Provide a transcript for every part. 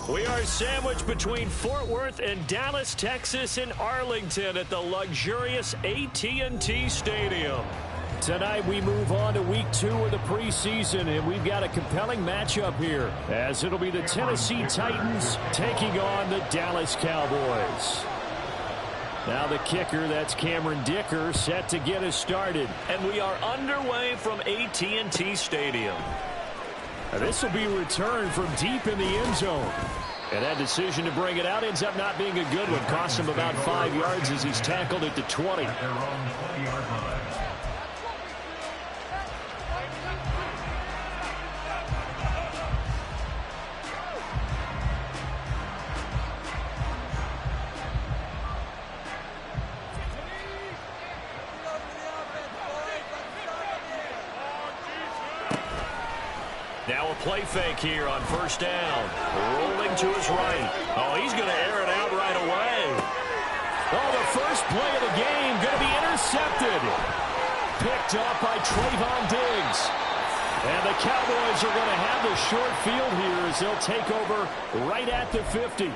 We are sandwiched between Fort Worth and Dallas, Texas, and Arlington at the luxurious AT&T Stadium. Tonight we move on to week 2 of the preseason, and we've got a compelling matchup here, as it'll be the Tennessee Titans taking on the Dallas Cowboys. Now the kicker, that's Cameron Dicker, set to get us started. And we are underway from AT&T Stadium. This will be a return from deep in the end zone. And that decision to bring it out ends up not being a good one. Costs him about 5 yards as he's tackled at the 20. Now a play fake here on first down. Rolling to his right. Oh, he's going to air it out right away. Oh, the first play of the game going to be intercepted. Picked up by Trayvon Diggs. And the Cowboys are going to have the short field here as they'll take over right at the 50.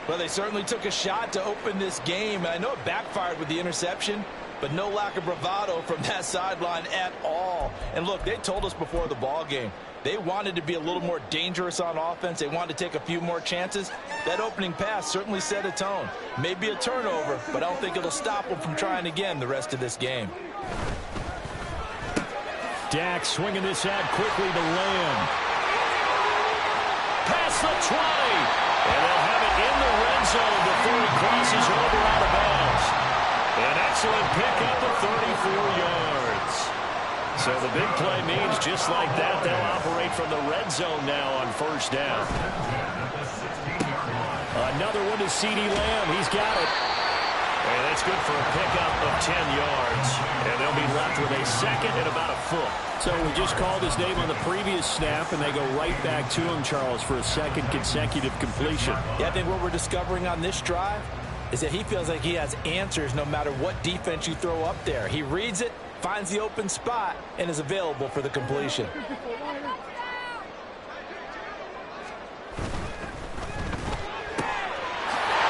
Well, they certainly took a shot to open this game. I know it backfired with the interception, but no lack of bravado from that sideline at all. And look, they told us before the ball game, they wanted to be a little more dangerous on offense. They wanted to take a few more chances. That opening pass certainly set a tone. Maybe a turnover, but I don't think it'll stop them from trying again the rest of this game. Dak swinging this out quickly to Lamb. Past the 20. And they'll have it in the red zone before he crosses over out of bounds. An excellent pickup of 34 yards. So the big play means just like that, they'll operate from the red zone now on first down. Another one to CeeDee Lamb. He's got it. And that's good for a pickup of 10 yards. And they'll be left with a second and about a foot. So we just called his name on the previous snap, and they go right back to him, Charles, for a second consecutive completion. Yeah, I think what we're discovering on this drive is that he feels like he has answers no matter what defense you throw up there. He reads it, finds the open spot, and is available for the completion.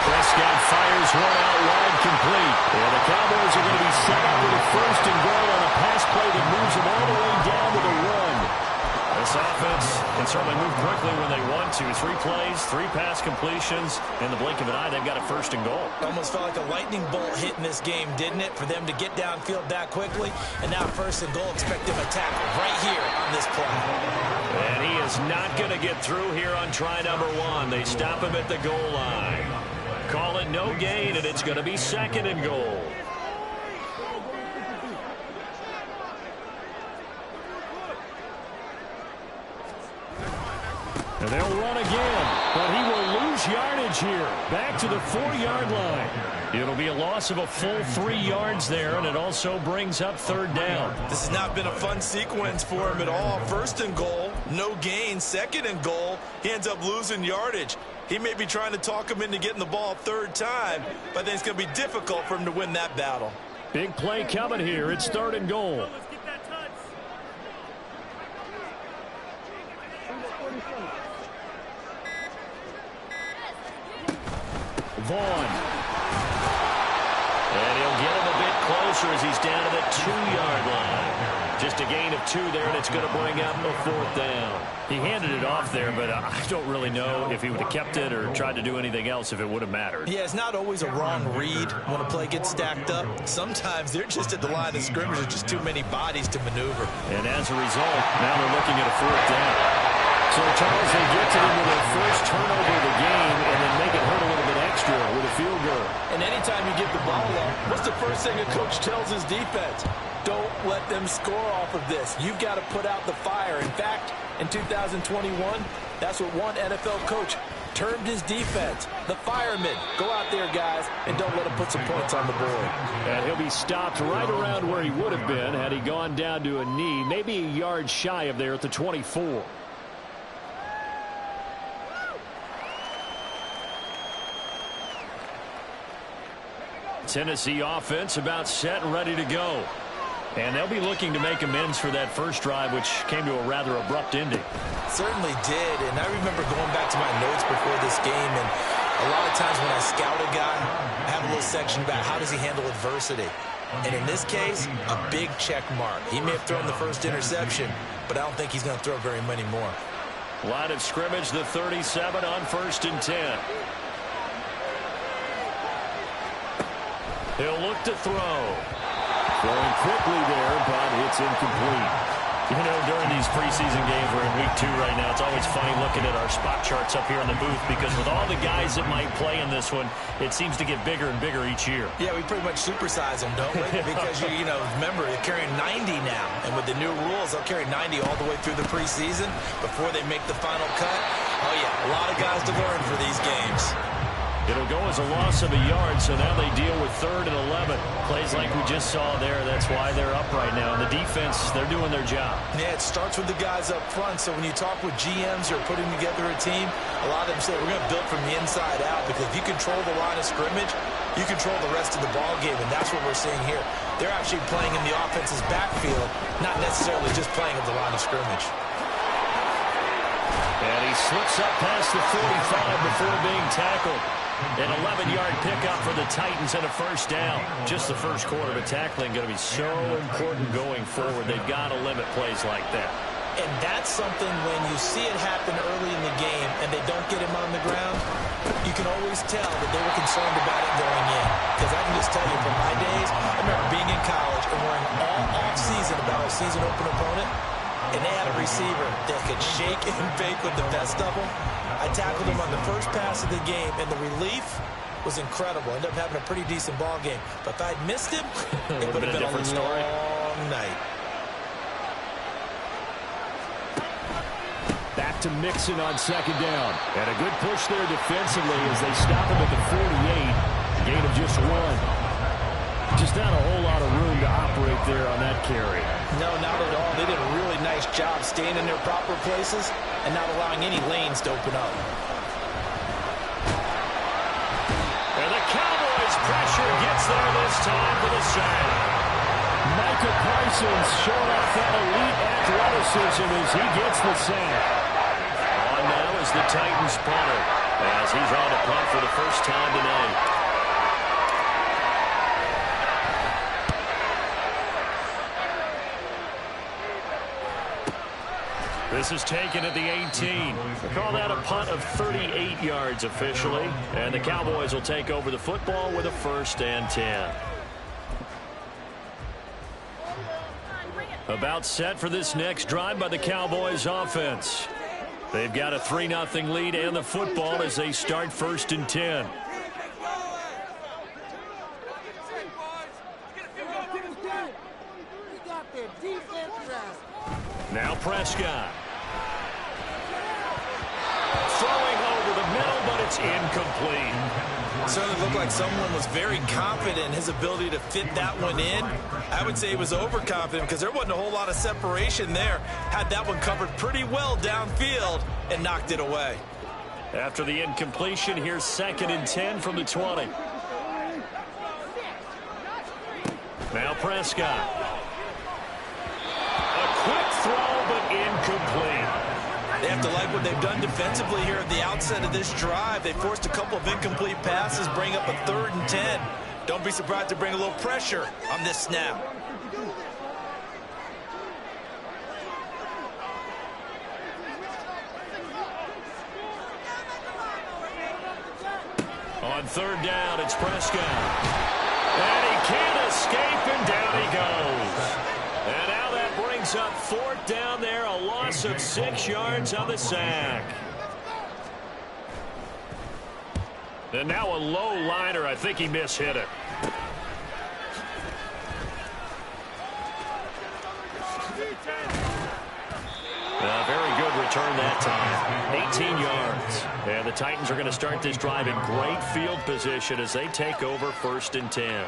Prescott fires one out wide, complete. And the Cowboys are going to be set up with a first and goal on a pass play that moves them all the way down to the run. This offense can certainly move quickly when they want to. 3 plays, 3 pass completions. In the blink of an eye, they've got a first and goal. Almost felt like a lightning bolt hit in this game, didn't it? For them to get downfield that quickly. And now first and goal, expect them to tackle right here on this play. And he is not going to get through here on try number 1. They stop him at the goal line. Call it no gain, and it's going to be second and goal. And they'll run again, but he will lose yardage here. Back to the 4-yard line. It'll be a loss of a full 3 yards there, and it also brings up third down. This has not been a fun sequence for him at all. First and goal, no gain. Second and goal, he ends up losing yardage. He may be trying to talk him into getting the ball third time, but I think it's going to be difficult for him to win that battle. Big play coming here. It's third and goal. Vaughn. And he'll get him a bit closer as he's down to the 2-yard line. Just a gain of 2 there, and it's going to bring up a 4th down. He handed it off there, but I don't really know if he would have kept it or tried to do anything else if it would have mattered. Yeah, it's not always a wrong read when a play gets stacked up. Sometimes they're just at the line of scrimmage. There's just too many bodies to maneuver. And as a result, now they're looking at a 4th down. So, Charles, they get to them with their first turnover of the game and then make it hurt a little bit extra with a field goal. And anytime you give the ball up, what's the first thing a coach tells his defense? Don't let them score off of this. You've got to put out the fire. In fact, in 2021, that's what one NFL coach termed his defense. The firemen. Go out there, guys, and don't let them put some points on the board. And he'll be stopped right around where he would have been had he gone down to a knee, maybe a yard shy of there at the 24. Tennessee offense about set and ready to go. And they'll be looking to make amends for that first drive, which came to a rather abrupt ending. Certainly did. And I remember going back to my notes before this game, and a lot of times when I scout a guy, I have a little section about how does he handle adversity. And in this case, a big check mark. He may have thrown the first interception, but I don't think he's going to throw very many more. Line of scrimmage, the 37 on 1st and 10. He'll look to throw. Throwing quickly there, but it's incomplete. You know, during these preseason games, we're in week 2 right now. It's always funny looking at our spot charts up here in the booth because with all the guys that might play in this one, it seems to get bigger and bigger each year. Yeah, we pretty much supersize them, don't we? Because, you know, remember, they're carrying 90 now. And with the new rules, they'll carry 90 all the way through the preseason before they make the final cut. Oh, yeah, a lot of guys to learn for these games. It'll go as a loss of a yard, so now they deal with 3rd and 11. Plays like we just saw there. That's why they're up right now. And the defense, they're doing their job. Yeah, it starts with the guys up front. So when you talk with GMs who are putting together a team, a lot of them say we're going to build from the inside out because if you control the line of scrimmage, you control the rest of the ball game, and that's what we're seeing here. They're actually playing in the offense's backfield, not necessarily just playing at the line of scrimmage. And he slips up past the 45 before being tackled. An 11-yard pickup for the Titans and a first down. Just the first quarter, but tackling going to be so important going forward. They've got to limit plays like that. And that's something when you see it happen early in the game and they don't get him on the ground, you can always tell that they were concerned about it going in. Because I can just tell you from my days, I remember being in college and worrying all off-season about a season open opponent, and they had a receiver that could shake and bake with the best of them. I tackled him on the first pass of the game, and the relief was incredible. Ended up having a pretty decent ball game. But if I'd missed him, it would have been a long night. Back to Mixon on 2nd down. And a good push there defensively as they stop him at the 48. Gain of just 1. Just not a whole lot of room to operate there on that carry. No, not at all. They did a really nice job staying in their proper places and not allowing any lanes to open up. And the Cowboys pressure gets there this time for the sack. Micah Parsons showing off that elite athleticism as he gets the sack. On now is the Titans punter as he's on a punt for the first time tonight. This is taken at the 18. We call that a punt of 38 yards officially. And the Cowboys will take over the football with a 1st and 10. About set for this next drive by the Cowboys offense. They've got a 3-0 lead and the football as they start 1st and 10. Now Prescott. Throwing over the middle, but it's incomplete. Certainly looked like someone was very confident in his ability to fit that one in. I would say he was overconfident because there wasn't a whole lot of separation there. Had that one covered pretty well downfield and knocked it away. After the incompletion, here's 2nd and 10 from the 20. Now Prescott. A quick throw, but incomplete. They have to like what they've done defensively here at the outset of this drive. They forced a couple of incomplete passes, bring up a 3rd and 10. Don't be surprised to bring a little pressure on this snap. On 3rd down, it's Prescott. And he can't escape, and down he goes. And now that brings up 4th down there, a loss of 6 yards on the sack. And now a low liner. I think he mishit it. A very good return that time. 18 yards. And the Titans are going to start this drive in great field position as they take over 1st and 10.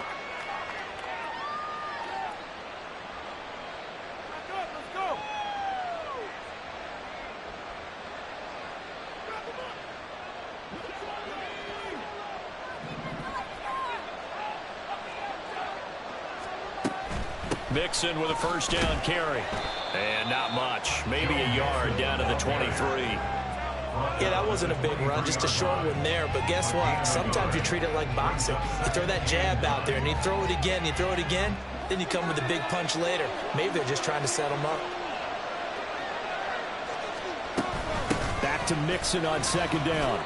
Mixon with a 1st down carry. And not much. Maybe a yard down to the 23. Yeah, that wasn't a big run, just a short one there. But guess what? Sometimes you treat it like boxing. You throw that jab out there, and you throw it again, you throw it again, then you come with a big punch later. Maybe they're just trying to set them up. Back to Mixon on 2nd down.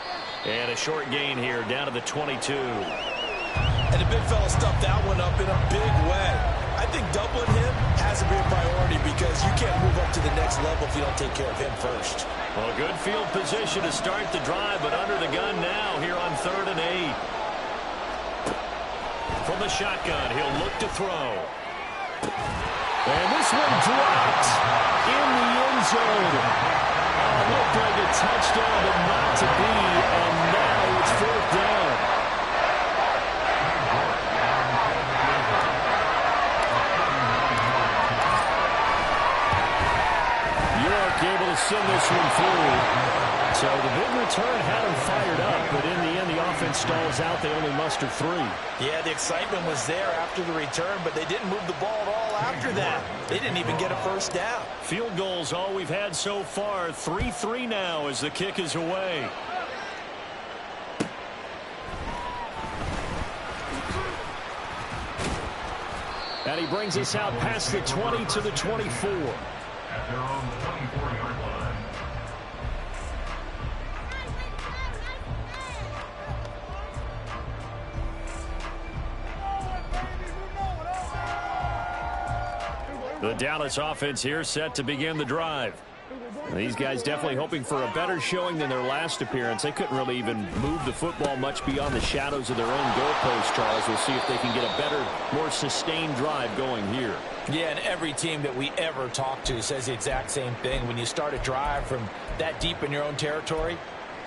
And a short gain here, down to the 22. And the big fella stuffed that one up in a big way. I think doubling him has to be a priority because you can't move up to the next level if you don't take care of him first. Well, good field position to start the drive, but under the gun now here on 3rd and 8. From the shotgun, he'll look to throw. And this one dropped in the end zone. Looked like a touchdown, but not to be, and now it's 4th down. Able to send this one through. So the big return had him fired up, but in the end the offense stalls out. They only muster 3. Yeah, the excitement was there after the return, but they didn't move the ball at all after that. They didn't even get a 1st down. Field goals all we've had so far. 3-3 now as the kick is away. And he brings us out past the 20 to the 24. At their own 24-yard line. The Dallas offense here set to begin the drive. These guys definitely hoping for a better showing than their last appearance. They couldn't really even move the football much beyond the shadows of their own goalpost, Charles. We'll see if they can get a better, more sustained drive going here. Yeah, and every team that we ever talk to says the exact same thing. When you start a drive from that deep in your own territory,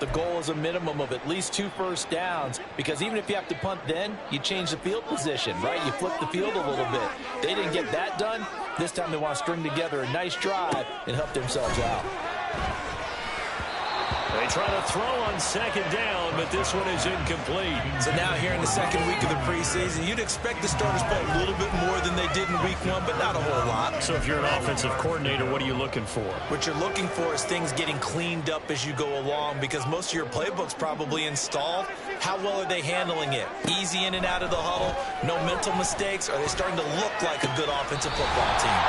the goal is a minimum of at least 2 first downs, because even if you have to punt then, you change the field position, right? You flip the field a little bit. They didn't get that done. This time they want to string together a nice drive and help themselves out. They try to throw on 2nd down, but this one is incomplete. So now here in the 2nd week of the preseason, you'd expect the starters to play a little bit more than they did in week 1, but not a whole lot. So if you're an offensive coordinator, what are you looking for? What you're looking for is things getting cleaned up as you go along, because most of your playbook's probably installed. How well are they handling it? Easy in and out of the huddle? No mental mistakes? Are they starting to look like a good offensive football team?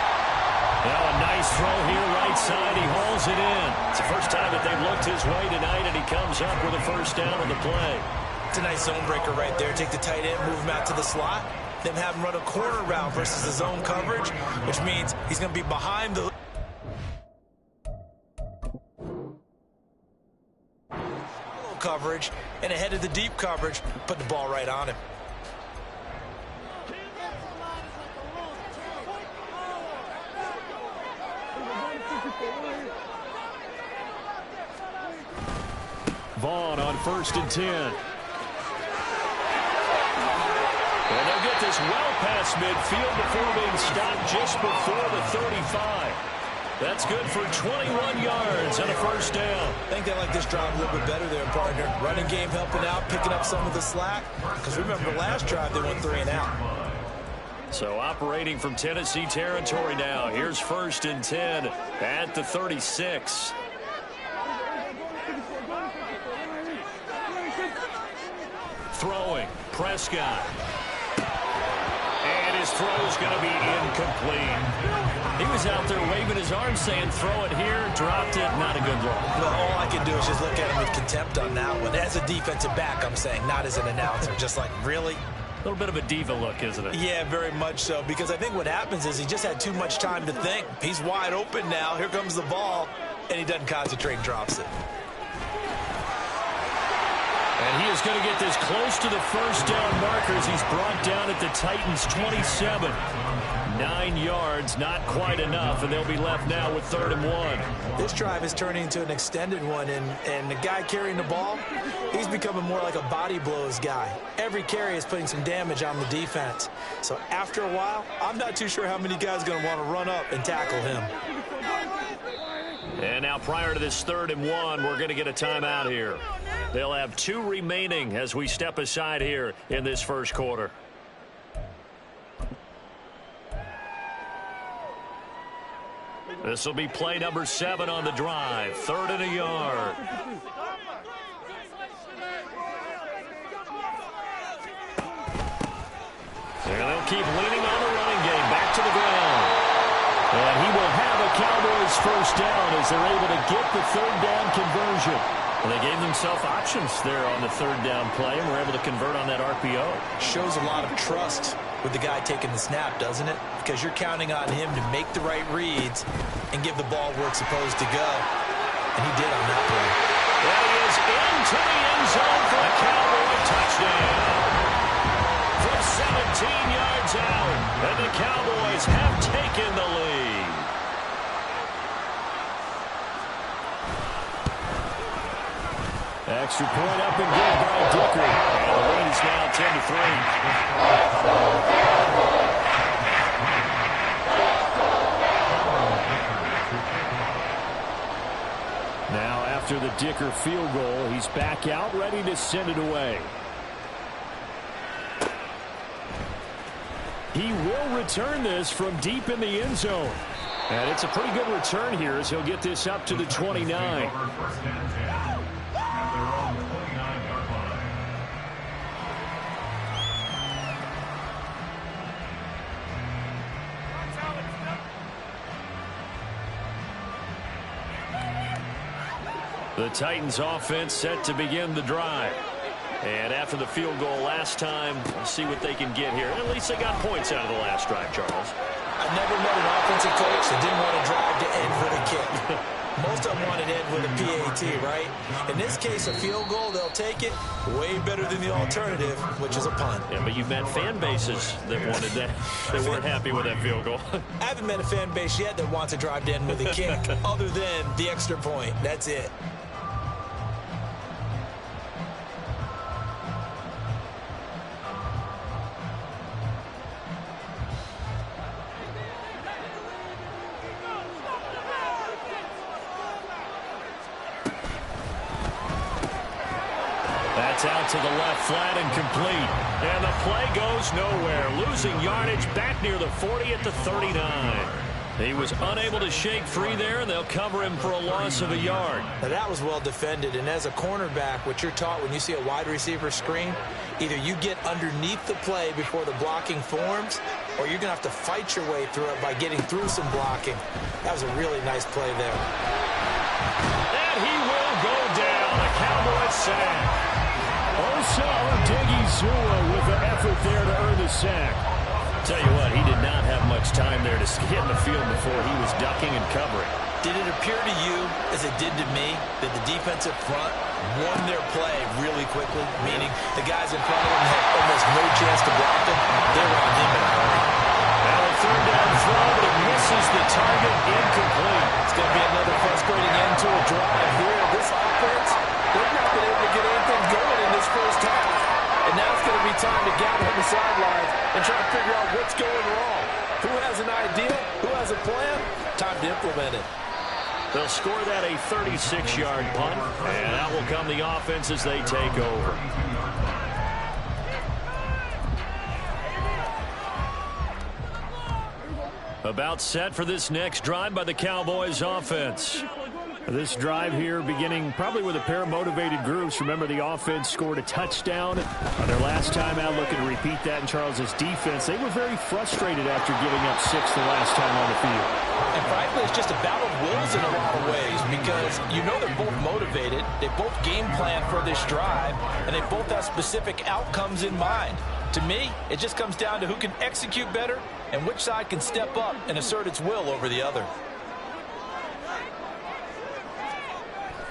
Now a nice throw here, right side. He hauls it in. It's the first time that they've looked his way tonight, and he comes up with a 1st down on the play. It's a nice zone breaker right there. Take the tight end, move him out to the slot, then have him run a corner route versus the zone coverage, which means he's going to be behind the coverage and ahead of the deep coverage. Put the ball right on him. Vaughn on 1st and 10. And they'll get this well past midfield before being stopped just before the 35. That's good for 21 yards and a 1st down. I think they like this drive a little bit better there, partner. Running game helping out, picking up some of the slack. Because remember, last drive they went 3 and out. So operating from Tennessee territory now. Here's 1st and 10 at the 36. Prescott. And his throw is going to be incomplete. He was out there waving his arms saying, throw it here, dropped it, not a good look. Well, all I can do is just look at him with contempt on that one. As a defensive back, I'm saying, not as an announcer. Just like, really? A little bit of a diva look, isn't it? Yeah, very much so. Because I think what happens is he just had too much time to think. He's wide open now. Here comes the ball. And he doesn't concentrate and drops it. And he is going to get this close to the first down markers. He's brought down at the Titans' 27. 9 yards, not quite enough, and they'll be left now with 3rd and 1. This drive is turning into an extended one, and the guy carrying the ball, he's becoming more like a body blows guy. Every carry is putting some damage on the defense. So after a while, I'm not too sure how many guys are going to want to run up and tackle him. And now prior to this 3rd and 1, we're going to get a timeout here. They'll have 2 remaining as we step aside here in this first quarter. This will be play number 7 on the drive. 3rd and a yard. And they'll keep leaning on the running game. Back to the ground. And he will have a Cowboys first down as they're able to get the 3rd down conversion. And they gave themselves options there on the 3rd down play, and were able to convert on that RPO. Shows a lot of trust with the guy taking the snap, doesn't it? Because you're counting on him to make the right reads and give the ball where it's supposed to go. And he did on that play. That he is into the end zone for a Cowboy touchdown. From 17 yards out, and the Cowboys have taken the lead. Extra point up and good by Dicker. And the lead is now 10-3. Now after the Dicker field goal, he's back out, ready to send it away. He will return this from deep in the end zone. And it's a pretty good return here as he'll get this up to the 29. The Titans offense set to begin the drive. And after the field goal last time, we'll see what they can get here. At least they got points out of the last drive, Charles. I never met an offensive coach that didn't want to drive to end with a kick. Most of them want to end with a PAT, right? In this case, a field goal, they'll take it. Way better than the alternative, which is a punt. Yeah, but you've met fan bases that wanted that. They weren't happy with that field goal. I haven't met a fan base yet that wants to drive to end with a kick, other than the extra point. That's it. Out to the left, flat and complete. And the play goes nowhere. Losing yardage back near the 40 at the 39. He was unable to shake free there, and they'll cover him for a loss of a yard. Now that was well defended, and as a cornerback, what you're taught when you see a wide receiver screen, either you get underneath the play before the blocking forms, or you're going to have to fight your way through it by getting through some blocking. That was a really nice play there. And he will go down. A Cowboys sack. Osa Odigizua with the effort there to earn the sack. Tell you what, he did not have much time there to get in the field before he was ducking and covering. Did it appear to you, as it did to me, that the defensive front won their play really quickly? Meaning the guys in front of them had almost no chance to block them. They were on him in a hurry. Now a 3rd down throw, but it misses the target, incomplete. It's going to be another frustrating end to a drive here. This offense, they've not been able to get anything going in this first half. And now it's going to be time to gather on the sidelines and try to figure out what's going wrong. Who has an idea? Who has a plan? Time to implement it. They'll score that a 36-yard punt, and that will come the offense as they take over. About set for this next drive by the Cowboys offense. This drive here beginning probably with a pair of motivated groups. Remember, the offense scored a touchdown on their last time out. Looking to repeat that in Charles's defense. They were very frustrated after giving up 6 the last time on the field. And frankly, it's just a battle of wills in a lot of ways because you know they're both motivated. They both game plan for this drive, and they both have specific outcomes in mind. To me, it just comes down to who can execute better and which side can step up and assert its will over the other.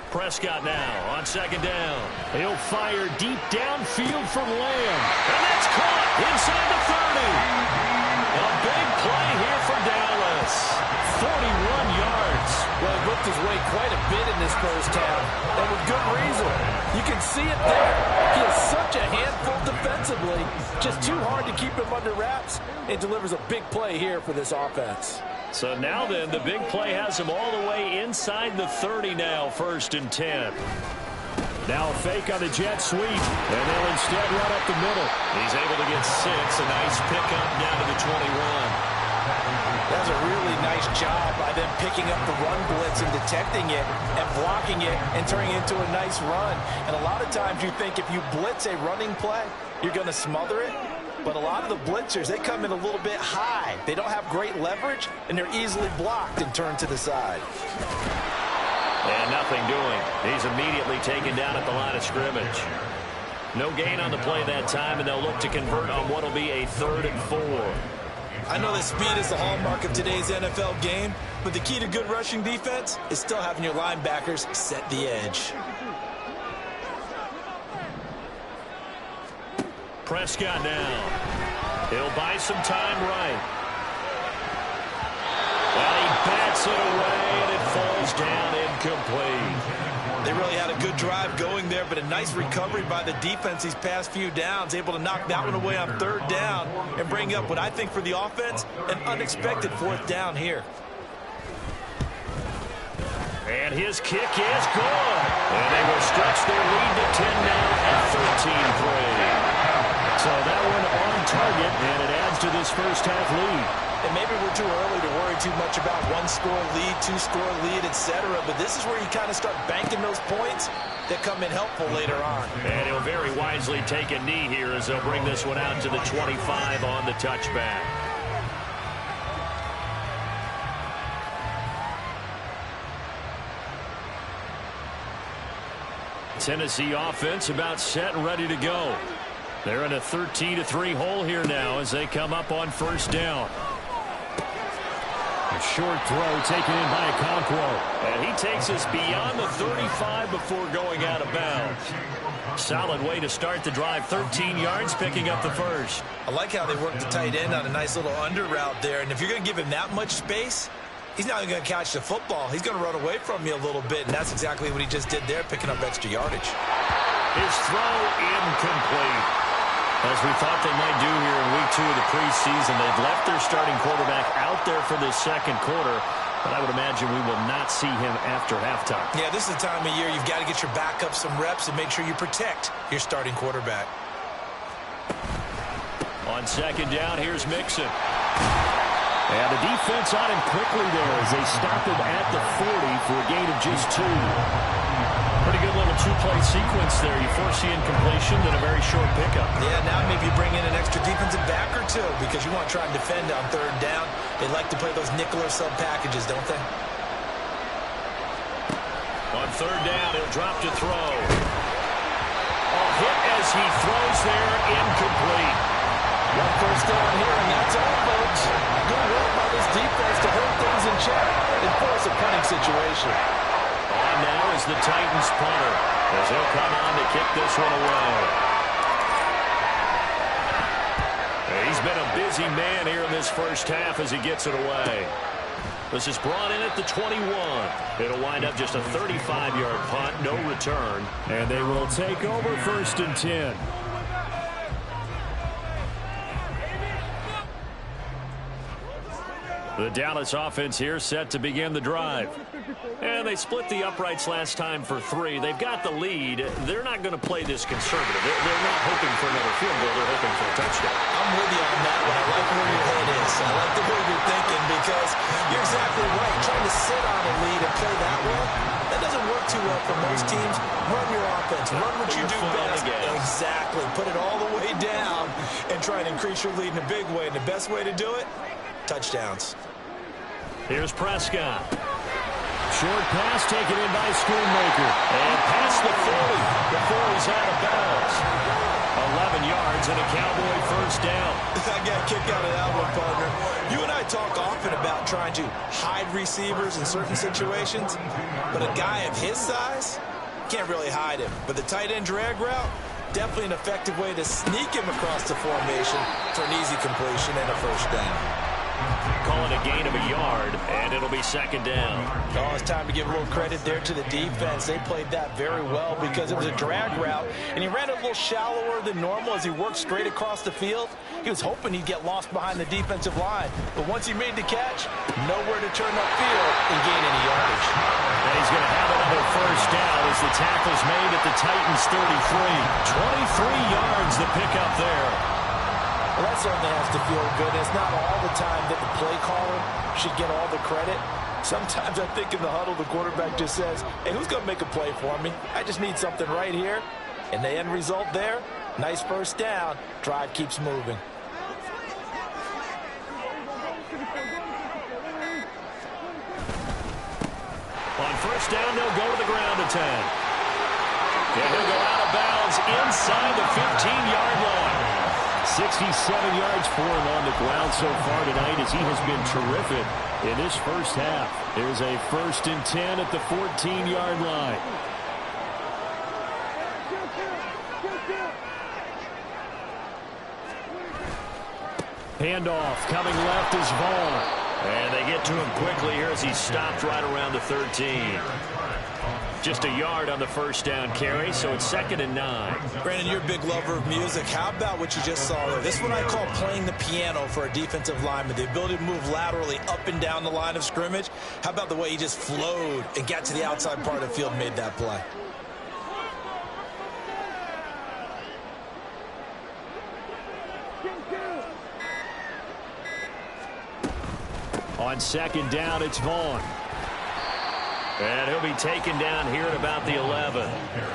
Prescott now on second down. He'll fire deep downfield for Lamb. And that's caught inside the 30. A big play here for Dallas. 41 yards. Well, he whipped his way quite a bit in this first half, and with good reason. You can see it there. He is such a handful defensively. Just too hard to keep him under wraps. It delivers a big play here for this offense. So now then, the big play has him all the way inside the 30 now, 1st and 10. Now a fake on the jet sweep, and they'll instead run up the middle. He's able to get 6, a nice pickup down to the 21. That's a really nice job by them picking up the run blitz and detecting it and blocking it and turning it into a nice run. And a lot of times you think if you blitz a running play, you're going to smother it. But a lot of the blitzers, they come in a little bit high. They don't have great leverage, and they're easily blocked and turned to the side. And nothing doing. He's immediately taken down at the line of scrimmage. No gain on the play that time, and they'll look to convert on what will be a 3rd and 4. I know that speed is the hallmark of today's NFL game, but the key to good rushing defense is still having your linebackers set the edge. Prescott now. He'll buy some time right. Well, he bats it away, and it falls down incomplete. They really had a good drive going there, but a nice recovery by the defense these past few downs, able to knock that one away on 3rd down and bring up what I think for the offense, an unexpected 4th down here. And his kick is good. And they will stretch their lead to 10 now at 13-3. So that one on target, and it adds to this first half lead. And maybe we're too early to worry too much about 1-score lead, 2-score lead, etc. But this is where you kind of start banking those points that come in helpful later on. And he'll very wisely take a knee here as they'll bring this one out to the 25 on the touchback. Tennessee offense about set and ready to go. They're in a 13-3 hole here now as they come up on 1st down. A short throw taken in by Okonkwo. And he takes us beyond the 35 before going out of bounds. Solid way to start the drive. 13 yards, picking up the first. I like how they work the tight end on a nice little under route there. And if you're going to give him that much space, he's not going to catch the football. He's going to run away from you a little bit, and that's exactly what he just did there, picking up extra yardage. His throw incomplete. As we thought they might do here in week 2 of the preseason, they've left their starting quarterback out there for this 2nd quarter, but I would imagine we will not see him after halftime. Yeah, this is the time of year you've got to get your backup some reps and make sure you protect your starting quarterback. On 2nd down, here's Mixon. And the defense on him quickly there as they stop him at the 40 for a gain of just 2. Pretty good little 2-play sequence there. You foresee incompletion, then a very short pickup. Yeah, now maybe you bring in an extra defensive back or 2 because you want to try and defend on 3rd down. They like to play those nickel or sub packages, don't they? On 3rd down, he'll drop to throw. A hit as he throws there, incomplete. One 1st down here, and that's all, folks. Good work by this defense to hold things in check and force a punting situation. On now is the Titans punter as he'll come on to kick this one away. He's been a busy man here in this first half as he gets it away. This is brought in at the 21. It'll wind up just a 35-yard punt, no return, and they will take over 1st and 10. The Dallas offense here set to begin the drive. And they split the uprights last time for 3. They've got the lead. They're not going to play this conservative. They're not hoping for another field goal. They're hoping for a touchdown. I'm with you on that one. I like where your head is. I like the way you're thinking because you're exactly right. Trying to sit on a lead and play that way, for most teams, run your offense. Run what you do best. Exactly. Put it all the way down and try and increase your lead in a big way. And the best way to do it, touchdowns. Here's Prescott. Short pass taken in by Schoonmaker. And past the 40 before he's out of bounds. 11 yards and a Cowboy first down. I got a kick out of that one, partner. You and I talk often about trying to hide receivers in certain situations, but a guy of his size can't really hide him. But the tight end drag route, definitely an effective way to sneak him across the formation for an easy completion and a first down. Call it a gain of a yard, and it'll be second down. Oh, it's time to give a little credit there to the defense. They played that very well because it was a drag route, and he ran it a little shallower than normal as he worked straight across the field. He was hoping he'd get lost behind the defensive line, but once he made the catch, nowhere to turn upfield and gain any yardage. And he's going to have another first down as the tackle's made at the Titans' 33. 23 yards the pickup there. Well, that certainly has to feel good. It's not all the time that the play caller should get all the credit. Sometimes I think in the huddle, the quarterback just says, hey, who's going to make a play for me? I just need something right here. And the end result there, nice first down. Drive keeps moving. On first down, they'll go to the ground attack. And he'll go out of bounds inside the 15-yard line. 67 yards for him on the ground so far tonight as he has been terrific in this first half. There's a 1st and 10 at the 14-yard line. Handoff coming left is Vaughn. And they get to him quickly here as he stopped right around the 13. Just a yard on the first down carry, so it's 2nd and 9. Brandon, you're a big lover of music. How about what you just saw there? This is what I call playing the piano for a defensive lineman, the ability to move laterally up and down the line of scrimmage. How about the way he just flowed and got to the outside part of the field and made that play? On 2nd down, it's Vaughn. And he'll be taken down here at about the 11.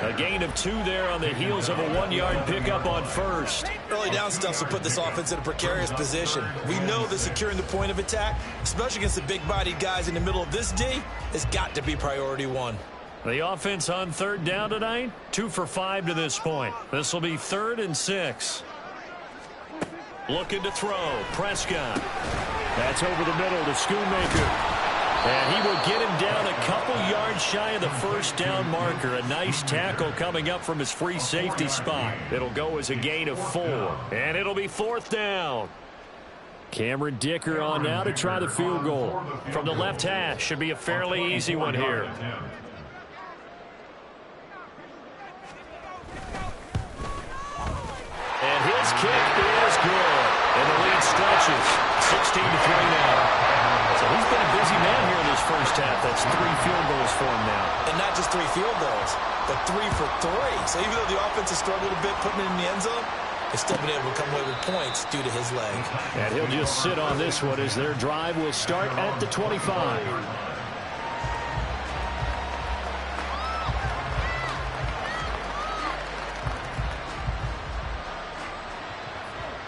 A gain of 2 there on the heels of a 1-yard pickup on first. Early down stuff to put this offense in a precarious position. We know that securing the point of attack, especially against the big-bodied guys in the middle of this D, has got to be priority 1. The offense on 3rd down tonight, 2 for 5 to this point. This will be 3rd and 6. Looking to throw, Prescott. That's over the middle to Schoonmaker. And he will get him down a couple yards shy of the first down marker. A nice tackle coming up from his free safety spot. It'll go as a gain of 4. And it'll be 4th down. Cameron Dicker on now to try the field goal. From the left hash, should be a fairly easy one here. And his kick is good. And the lead stretches. 16-3 now. So he's been a busy man here in this first half. That's 3 field goals for him now. And not just 3 field goals, but 3 for 3. So even though the offense has struggled a bit putting it in the end zone, they've still been able to come away with points due to his leg. And he'll just sit on this one as their drive will start at the 25.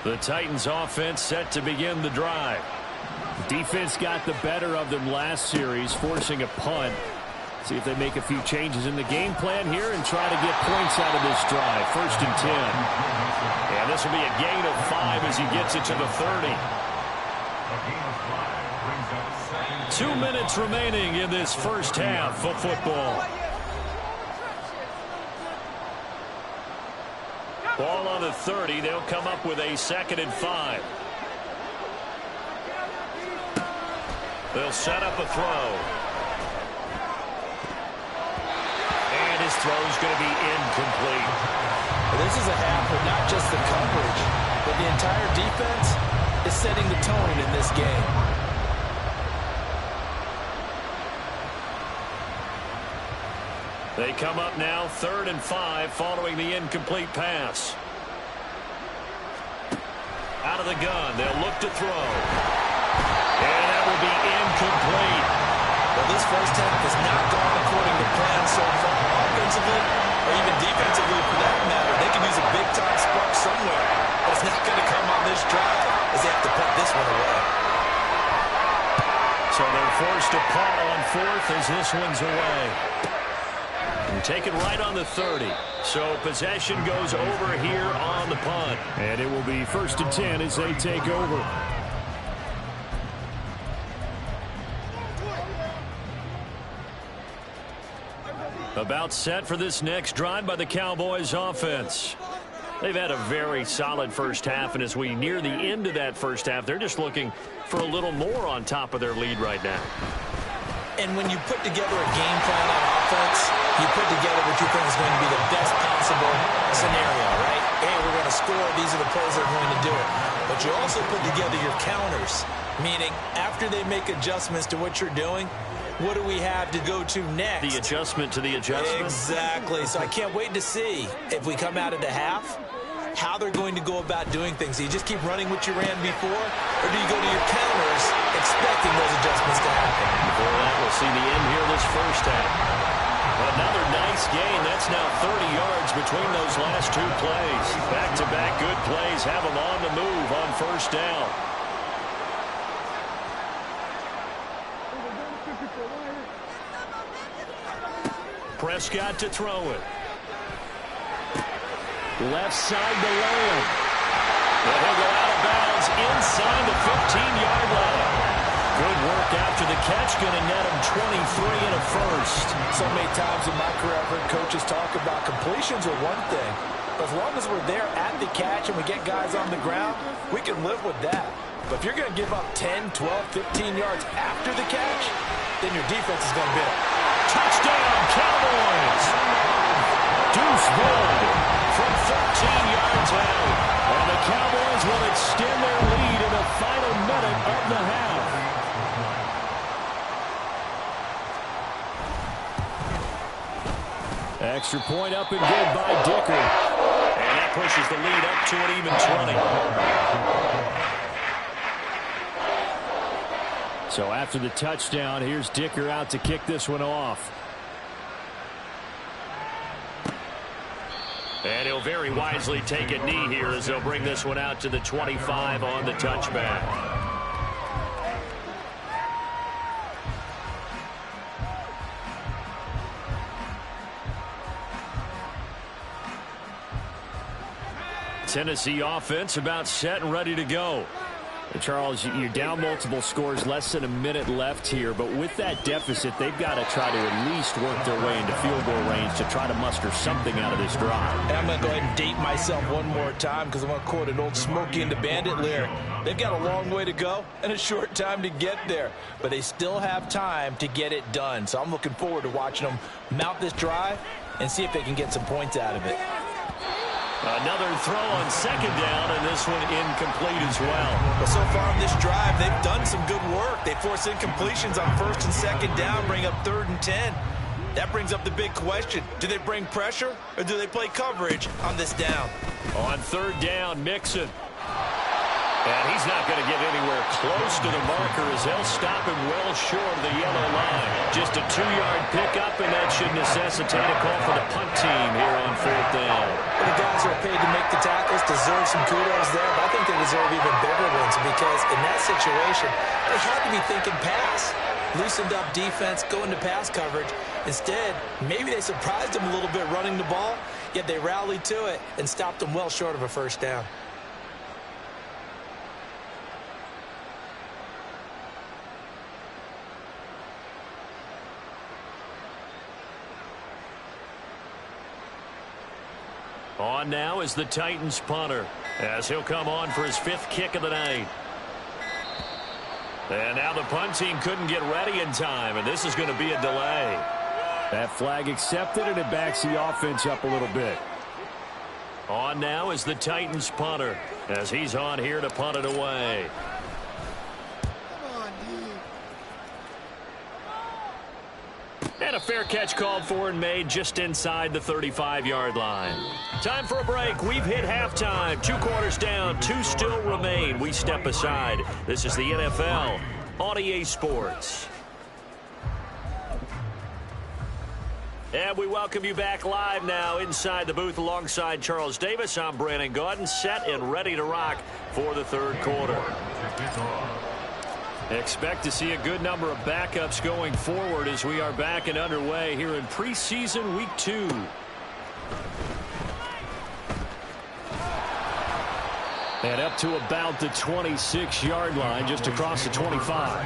The Titans offense set to begin the drive. Defense got the better of them last series, forcing a punt. See if they make a few changes in the game plan here and try to get points out of this drive. 1st and 10. And this will be a gain of 5 as he gets it to the 30. 2 minutes remaining in this first half of football. Ball on the 30. They'll come up with a 2nd and 5. They'll set up a throw. And his throw's going to be incomplete. Well, this is a half where not just the coverage, but the entire defense is setting the tone in this game. They come up now 3rd and 5 following the incomplete pass. Out of the gun. They'll look to throw. And that will be incomplete. Well, this first half has not gone according to plan so far. forced to punt on fourth as this one's away. And taken right on the 30. So possession goes over here on the punt. And it will be 1st and 10 as they take over. About set for this next drive by the Cowboys offense. They've had a very solid first half, and as we near the end of that first half, they're just looking for a little more on top of their lead right now. And when you put together a game plan on offense, you put together what you think is going to be the best possible scenario, right? Hey, we're going to score. These are the plays that are going to do it. But you also put together your counters, meaning after they make adjustments to what you're doing, what do we have to go to next? The adjustment to the adjustment? Exactly. So I can't wait to see if we come out of the half, how they're going to go about doing things. Do you just keep running what you ran before, or do you go to your counters expecting those adjustments to happen? Before that, we'll see the end here this first half. Another nice gain. That's now 30 yards between those last two plays. Back-to-back good plays have them on the move on first down. Prescott to throw it. Left side to Lamb. And he'll go out of bounds inside the 15-yard line. Good work after the catch. Going to net him 23 and a first. So many times in my career I've heard coaches talk about completions are one thing. But as long as we're there at the catch and we get guys on the ground, we can live with that. But if you're going to give up 10, 12, 15 yards after the catch, then your defense is going to be it. Touchdown, Cowboys! Deuce Vaughn from 13 yards out. And the Cowboys will extend their lead in the final minute of the half. Extra point up and good by Dicker. And that pushes the lead up to an even 20. So after the touchdown, here's Dicker out to kick this one off. And he'll very wisely take a knee here as they'll bring this one out to the 25 on the touchback. Tennessee offense about set and ready to go. And Charles, you're down multiple scores, less than a minute left here. But with that deficit, they've got to try to at least work their way into field goal range to try to muster something out of this drive. And I'm going to go ahead and date myself one more time because I'm going to quote an old Smokey and the Bandit lyric. They've got a long way to go and a short time to get there. But they still have time to get it done. So I'm looking forward to watching them mount this drive and see if they can get some points out of it. Another throw on second down, and this one incomplete as well. But so far on this drive, they've done some good work. They force incompletions on first and second down, bring up 3rd and 10. That brings up the big question. Do they bring pressure, or do they play coverage on this down? On 3rd down, Mixon. And he's not going to get anywhere close to the marker as they'll stop him well short of the yellow line. Just a 2-yard pickup, and that should necessitate a call for the punt team here on 4th down. Well, the guys who are paid to make the tackles deserve some kudos there, but I think they deserve even bigger ones because in that situation, they had to be thinking pass. Loosened up defense, go into pass coverage. Instead, maybe they surprised them a little bit running the ball, yet they rallied to it and stopped them well short of a first down. On now is the Titans punter as he'll come on for his 5th kick of the night. And now the punt team couldn't get ready in time, and this is going to be a delay. That flag accepted, and it backs the offense up a little bit. On now is the Titans punter as he's on here to punt it away. And a fair catch called for and made just inside the 35-yard line. Time for a break. We've hit halftime. 2 quarters down. 2 still remain. We step aside. This is the NFL on EA Sports. And we welcome you back live now inside the booth alongside Charles Davis. I'm Brandon Gaudin, set and ready to rock for the 3rd quarter. Expect to see a good number of backups going forward as we are back and underway here in preseason week 2. And up to about the 26-yard line, just across the 25.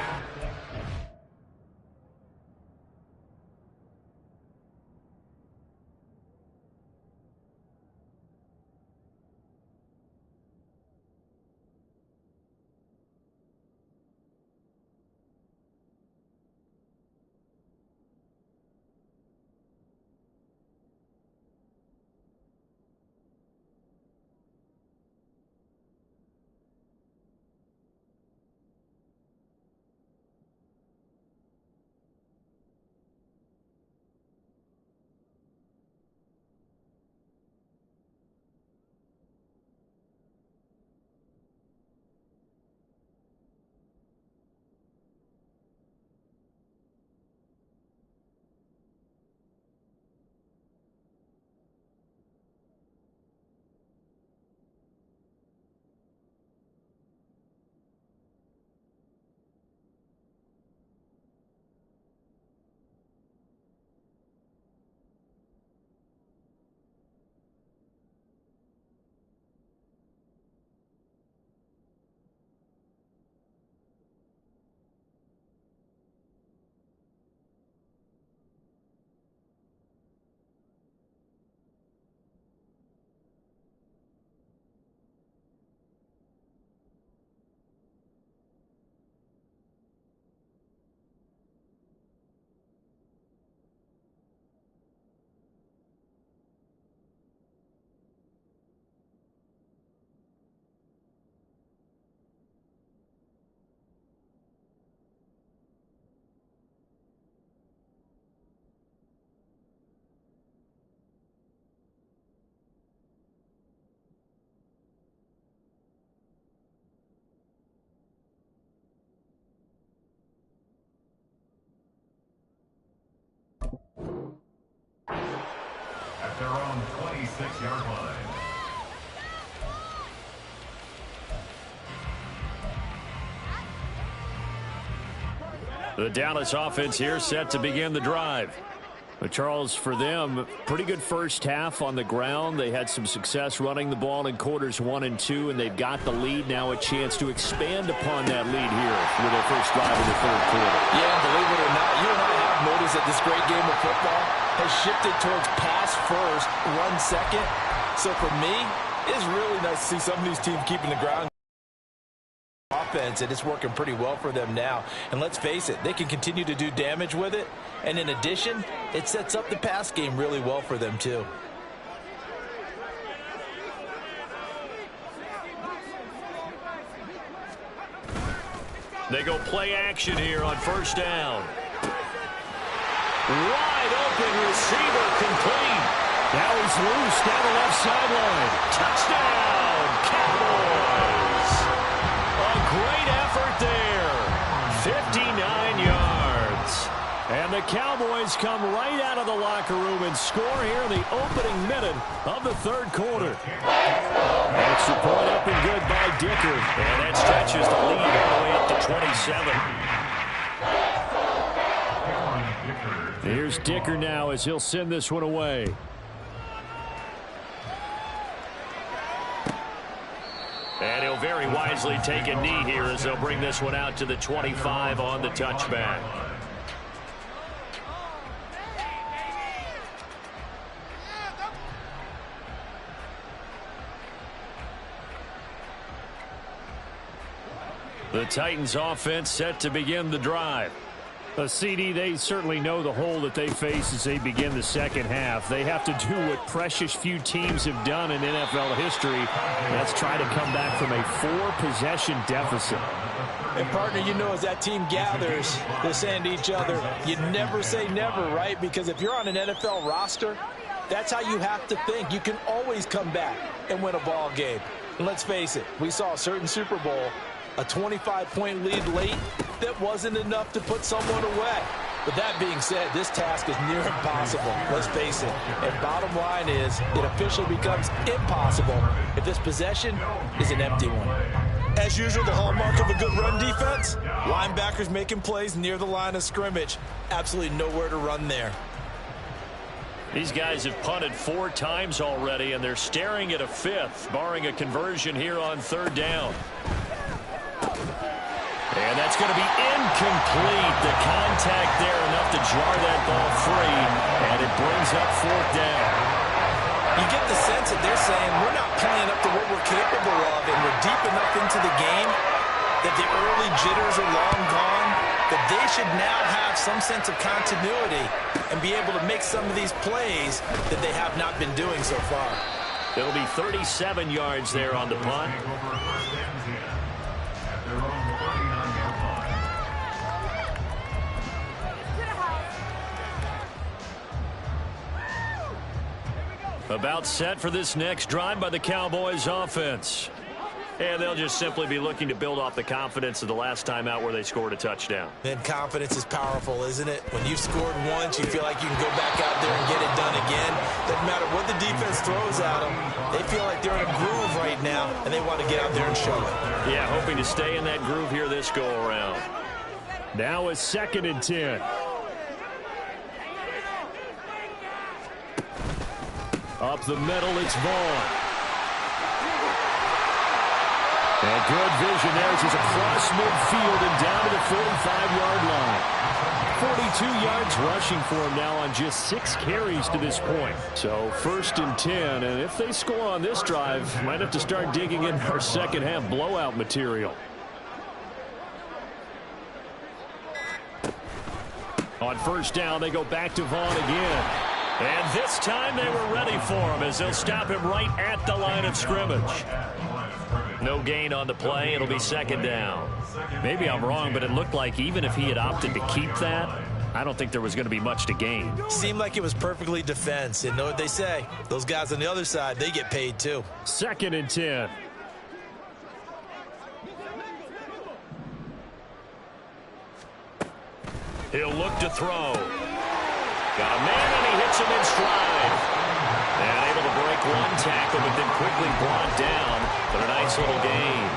At their own 26-yard line. The Dallas offense here set to begin the drive. But Charles, for them, pretty good first half on the ground. They had some success running the ball in quarters 1 and 2, and they've got the lead now, a chance to expand upon that lead here with their first drive in the third quarter. Yeah, and believe it or not, you and I have noticed that this great game of football has shifted towards pass first, run second. So for me, it's really nice to see some of these teams keeping the ground offense, and it's working pretty well for them now. And let's face it, they can continue to do damage with it. And in addition, it sets up the pass game really well for them too. They go play action here on first down. Wide open receiver complete. Now he's loose down the left sideline. Touchdown, Cowboys. A great effort there. 59 yards. And the Cowboys come right out of the locker room and score here in the opening minute of the third quarter. Extra point up and good by Dicker. And that stretches the lead all the way up to 27. Here's Dicker now as he'll send this one away. And he'll very wisely take a knee here as they'll bring this one out to the 25 on the touchback. The Titans offense set to begin the drive. CD, they certainly know the hole that they face as they begin the second half. They have to do what precious few teams have done in NFL history. That's try to come back from a 4-possession deficit. And partner, you know, as that team gathers, they're saying to each other, you never say never, right? Because if you're on an NFL roster, that's how you have to think. You can always come back and win a ball game. And let's face it, we saw a certain Super Bowl, a 25-point lead late, that wasn't enough to put someone away. But that being said, this task is near impossible, let's face it. And bottom line is, it officially becomes impossible if this possession is an empty one. As usual, the hallmark of a good run defense, linebackers making plays near the line of scrimmage. Absolutely nowhere to run there. These guys have punted 4 times already, and they're staring at a 5th, barring a conversion here on 3rd down. And that's going to be incomplete. The contact there enough to jar that ball free, and it brings up 4th down. You get the sense that they're saying we're not playing up to what we're capable of, and we're deep enough into the game that the early jitters are long gone, that they should now have some sense of continuity and be able to make some of these plays that they have not been doing so far. It'll be 37 yards there on the punt. About set for this next drive by the Cowboys offense. And they'll just simply be looking to build off the confidence of the last time out where they scored a touchdown. And confidence is powerful, isn't it? When you've scored once, you feel like you can go back out there and get it done again. Doesn't matter what the defense throws at them. They feel like they're in a groove right now, and they want to get out there and show it. Yeah, hoping to stay in that groove here this go-around. Now a 2nd and 10. Up the middle, it's Vaughn. And good vision there as he's across midfield and down to the 45-yard line. 42 yards rushing for him now on just 6 carries to this point. So 1st and 10, and if they score on this drive, might have to start digging in our second-half blowout material. On 1st down, they go back to Vaughn again. And this time they were ready for him as they'll stop him right at the line of scrimmage. No gain on the play. It'll be 2nd down. Maybe I'm wrong, but it looked like even if he had opted to keep that, I don't think there was going to be much to gain. Seemed like it was perfectly defense. And know what they say? Those guys on the other side, they get paid too. 2nd and 10. He'll look to throw. Got a man, and he hits him in stride. And able to break 1 tackle, but then quickly brought down for a nice little gain.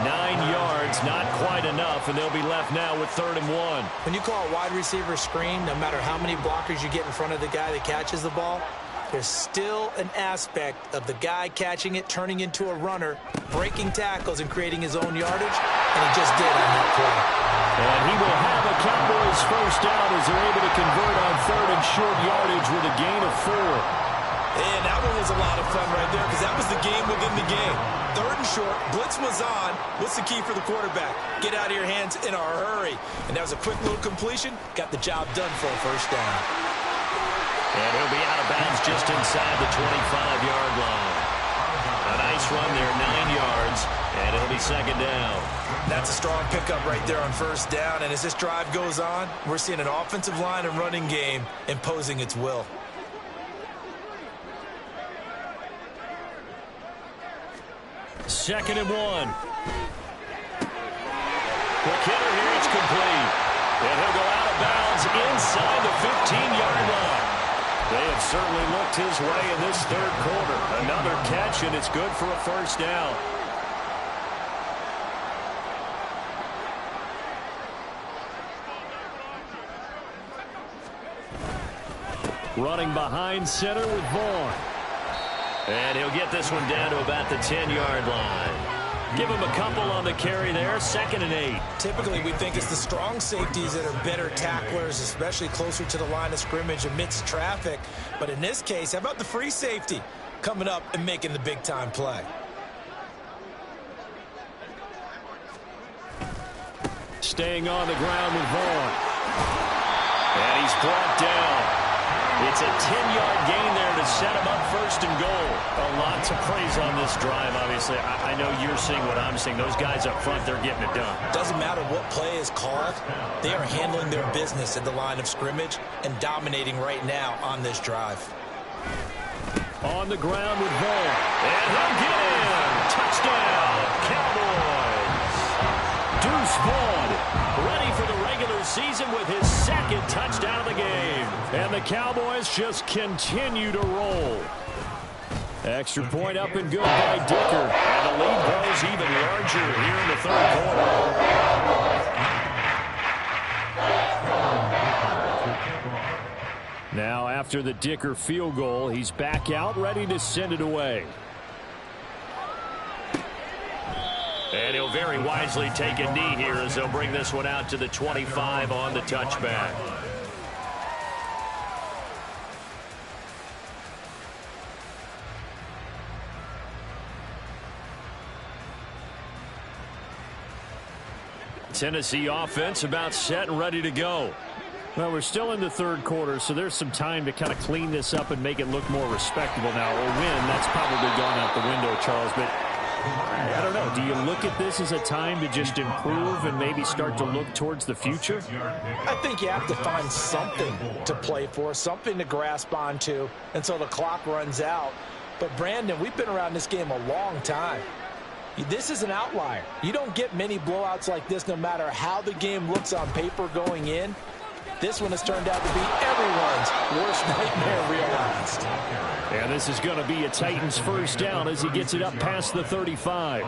9 yards, not quite enough, and they'll be left now with 3rd and 1. When you call a wide receiver screen, no matter how many blockers you get in front of the guy that catches the ball, there's still an aspect of the guy catching it, turning into a runner, breaking tackles, and creating his own yardage, and he just did on that play. And he will have a Cowboys 1st down as they're able to convert on 3rd and short yardage with a gain of 4. And that one was a lot of fun right there because that was the game within the game. 3rd and short, blitz was on. What's the key for the quarterback? Get out of your hands in a hurry. And that was a quick little completion. Got the job done for a 1st down. And he'll be out of bounds just inside the 25-yard line. A nice run there, 9 yards, and it'll be 2nd down. That's a strong pickup right there on 1st down. And as this drive goes on, we're seeing an offensive line and running game imposing its will. Second and 1. Quick hitter here, it's complete. And he'll go out of bounds inside the 15-yard line. They have certainly looked his way in this 3rd quarter. Another catch, and it's good for a 1st down. Running behind center with Vaughn. And he'll get this one down to about the 10-yard line. Give him a couple on the carry there, 2nd and 8. Typically, we think it's the strong safeties that are better tacklers, especially closer to the line of scrimmage amidst traffic. But in this case, how about the free safety coming up and making the big-time play? Staying on the ground with Vaughn. And he's brought down. It's a 10-yard gain there to set him up 1st and goal. A lot to praise on this drive, obviously. I know you're seeing what I'm seeing. Those guys up front, they're getting it done. Doesn't matter what play is called. They are handling their business at the line of scrimmage and dominating right now on this drive. On the ground with Vaughn. And he'll get in. Touchdown, Cowboys. Deuce Vaughn ready for the regular season with his 2nd touchdown of the game. And the Cowboys just continue to roll. Extra point up and good by Dicker. And the lead grows even larger here in the third quarter. Now after the Dicker field goal, he's back out ready to send it away. And he'll very wisely take a knee here as they'll bring this one out to the 25 on the touchback. Tennessee offense about set and ready to go. Well, we're still in the third quarter, so there's some time to kind of clean this up and make it look more respectable now. A win, that's probably gone out the window, Charles, but I don't know. Do you look at this as a time to just improve and maybe start to look towards the future? I think you have to find something to play for, something to grasp onto until the clock runs out. But, Brandon, we've been around this game a long time. This is an outlier. You don't get many blowouts like this no matter how the game looks on paper going in. This one has turned out to be everyone's worst nightmare realized. And this is going to be a Titans first down as he gets it up past the 35.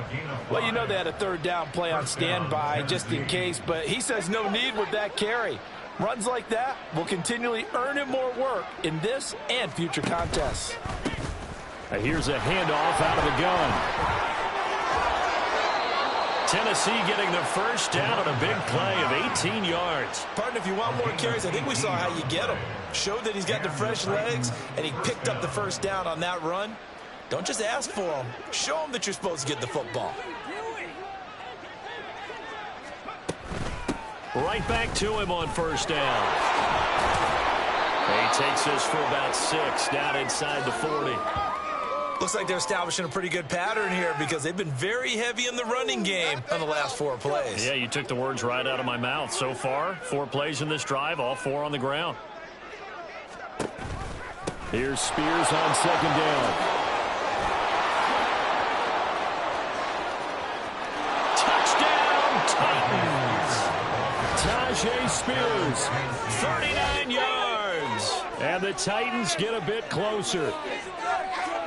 Well, you know they had a third down play on standby just in case, but he says no need with that carry. Runs like that will continually earn him more work in this and future contests. Here's a handoff out of the gun. Tennessee getting the first down on a big play of 18 yards. Partner, if you want more carries, I think we saw how you get them. Showed that he's got the fresh legs, and he picked up the first down on that run. Don't just ask for them. Show them that you're supposed to get the football. Right back to him on first down. He takes this for about 6 down inside the 40. Looks like they're establishing a pretty good pattern here because they've been very heavy in the running game on the last 4 plays. Yeah, you took the words right out of my mouth. So far, 4 plays in this drive, all 4 on the ground. Here's Spears on second down. Touchdown, Titans! Tajay Spears, 39 yards. And the Titans get a bit closer.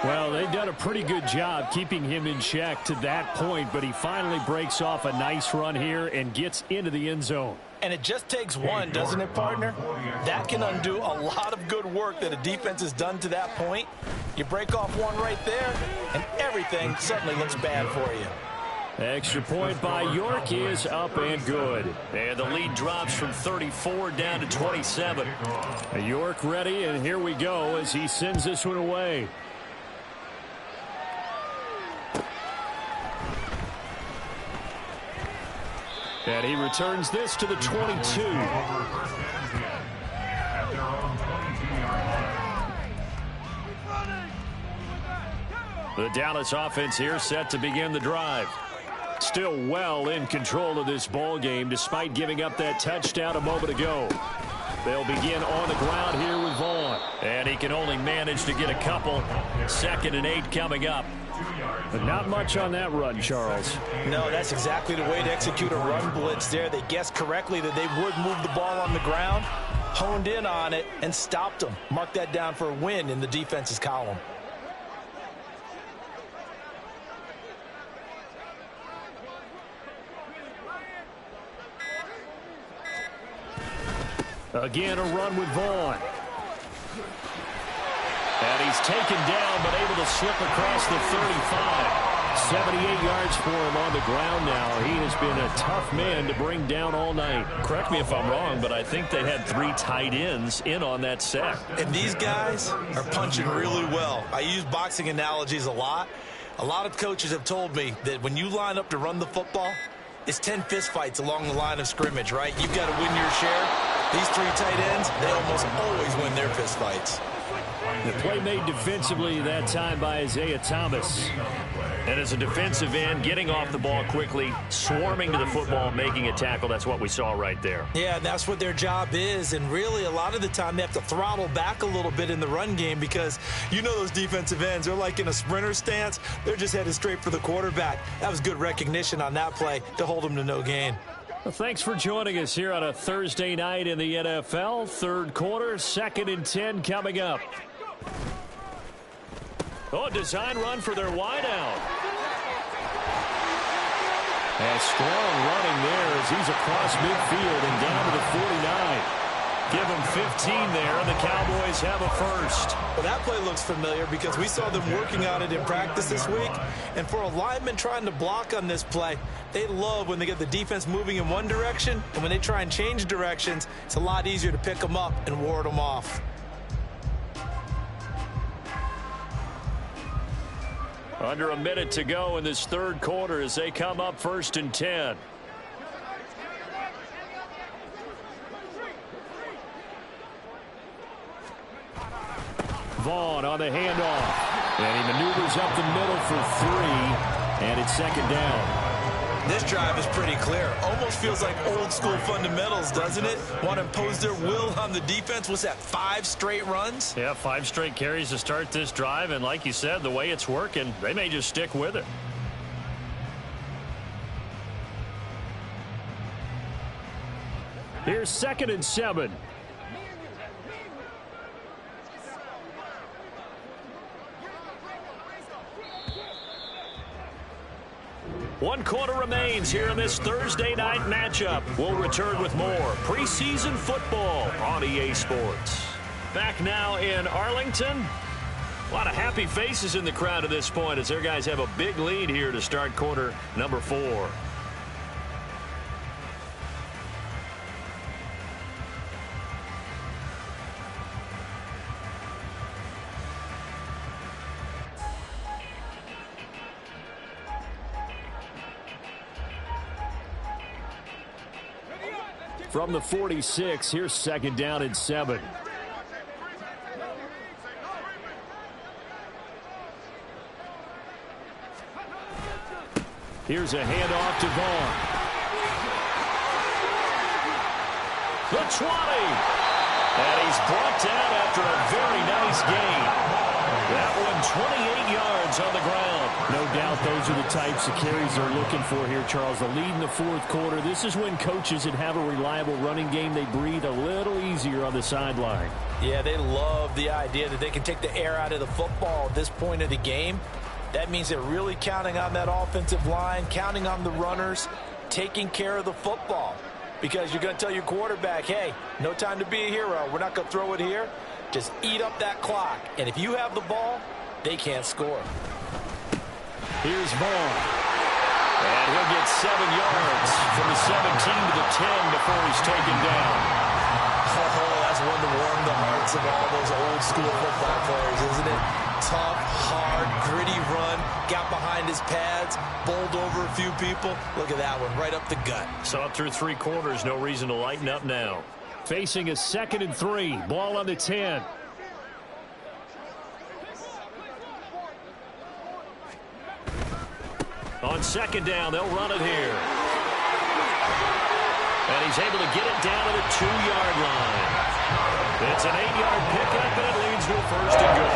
Well, they've done a pretty good job keeping him in check to that point, but he finally breaks off a nice run here and gets into the end zone. And it just takes one, doesn't it, partner? That can undo a lot of good work that a defense has done to that point. You break off one right there, and everything suddenly looks bad for you. Extra point by York is up and good. And the lead drops from 34 down to 27. York ready, and here we go as he sends this one away. And he returns this to the 22. The Dallas offense here set to begin the drive. Still well in control of this ball game despite giving up that touchdown a moment ago. They'll begin on the ground here with Vaughn. And he can only manage to get a couple. 2nd and 8 coming up. But not much on that run, Charles. No, that's exactly the way to execute a run blitz there. They guessed correctly that they would move the ball on the ground, honed in on it, and stopped them. Mark that down for a win in the defense's column. Again, a run with Vaughn. And he's taken down, but able to slip across the 35. 78 yards for him on the ground now. He has been a tough man to bring down all night. Correct me if I'm wrong, but I think they had 3 tight ends in on that set. And these guys are punching really well. I use boxing analogies a lot. A lot of coaches have told me that when you line up to run the football, it's 10 fistfights along the line of scrimmage, right? You've got to win your share. These 3 tight ends, they almost always win their fistfights. The play made defensively that time by Isaiah Thomas. And as a defensive end, getting off the ball quickly, swarming to the football, making a tackle, that's what we saw right there. Yeah, that's what their job is. And really, a lot of the time, they have to throttle back a little bit in the run game because you know those defensive ends, they're like in a sprinter stance. They're just headed straight for the quarterback. That was good recognition on that play to hold them to no gain. Well, thanks for joining us here on a Thursday night in the NFL. Third quarter, 2nd and 10 coming up. Oh, design run for their wideout. And strong running there as he's across midfield and down to the 49. Give him 15 there, and the Cowboys have a first. Well, that play looks familiar because we saw them working on it in practice this week. And for a lineman trying to block on this play, they love when they get the defense moving in one direction. And when they try and change directions, it's a lot easier to pick them up and ward them off. Under a minute to go in this third quarter as they come up 1st and 10. Vaughn on the handoff. And he maneuvers up the middle for 3. And it's 2nd down. This drive is pretty clear. Almost feels like old school fundamentals, doesn't it? Want to impose their will on the defense. What's that, 5 straight runs? Yeah, 5 straight carries to start this drive. And like you said, the way it's working, they may just stick with it. Here's 2nd and 7. One quarter remains here in this Thursday night matchup. We'll return with more preseason football on EA Sports. Back now in Arlington. A lot of happy faces in the crowd at this point as their guys have a big lead here to start quarter number 4. From the 46, here's 2nd down and 7. Here's a handoff to Vaughn. The 20. And he's brought down after a very nice gain. That one 28 yards on the ground. No doubt those are the types of carries they're looking for here, Charles. The lead in the 4th quarter. This is when coaches that have a reliable running game, they breathe a little easier on the sideline. Yeah, they love the idea that they can take the air out of the football at this point of the game. That means they're really counting on that offensive line, counting on the runners, taking care of the football. Because you're going to tell your quarterback, hey, no time to be a hero. We're not going to throw it here. Just eat up that clock. And if you have the ball, they can't score. Here's Vaughn. And he'll get 7 yards from the 17 to the 10 before he's taken down. Oh, that's one to warm the hearts of all those old school football players, isn't it? Tough, hard, gritty run. Got behind his pads, bowled over a few people. Look at that one, right up the gut. Saw it through 3 quarters. No reason to lighten up now. Facing a 2nd and 3. Ball on the 10. On 2nd down, they'll run it here. And he's able to get it down to the 2-yard line. It's an 8-yard pickup, and it leads to a 1st and goal.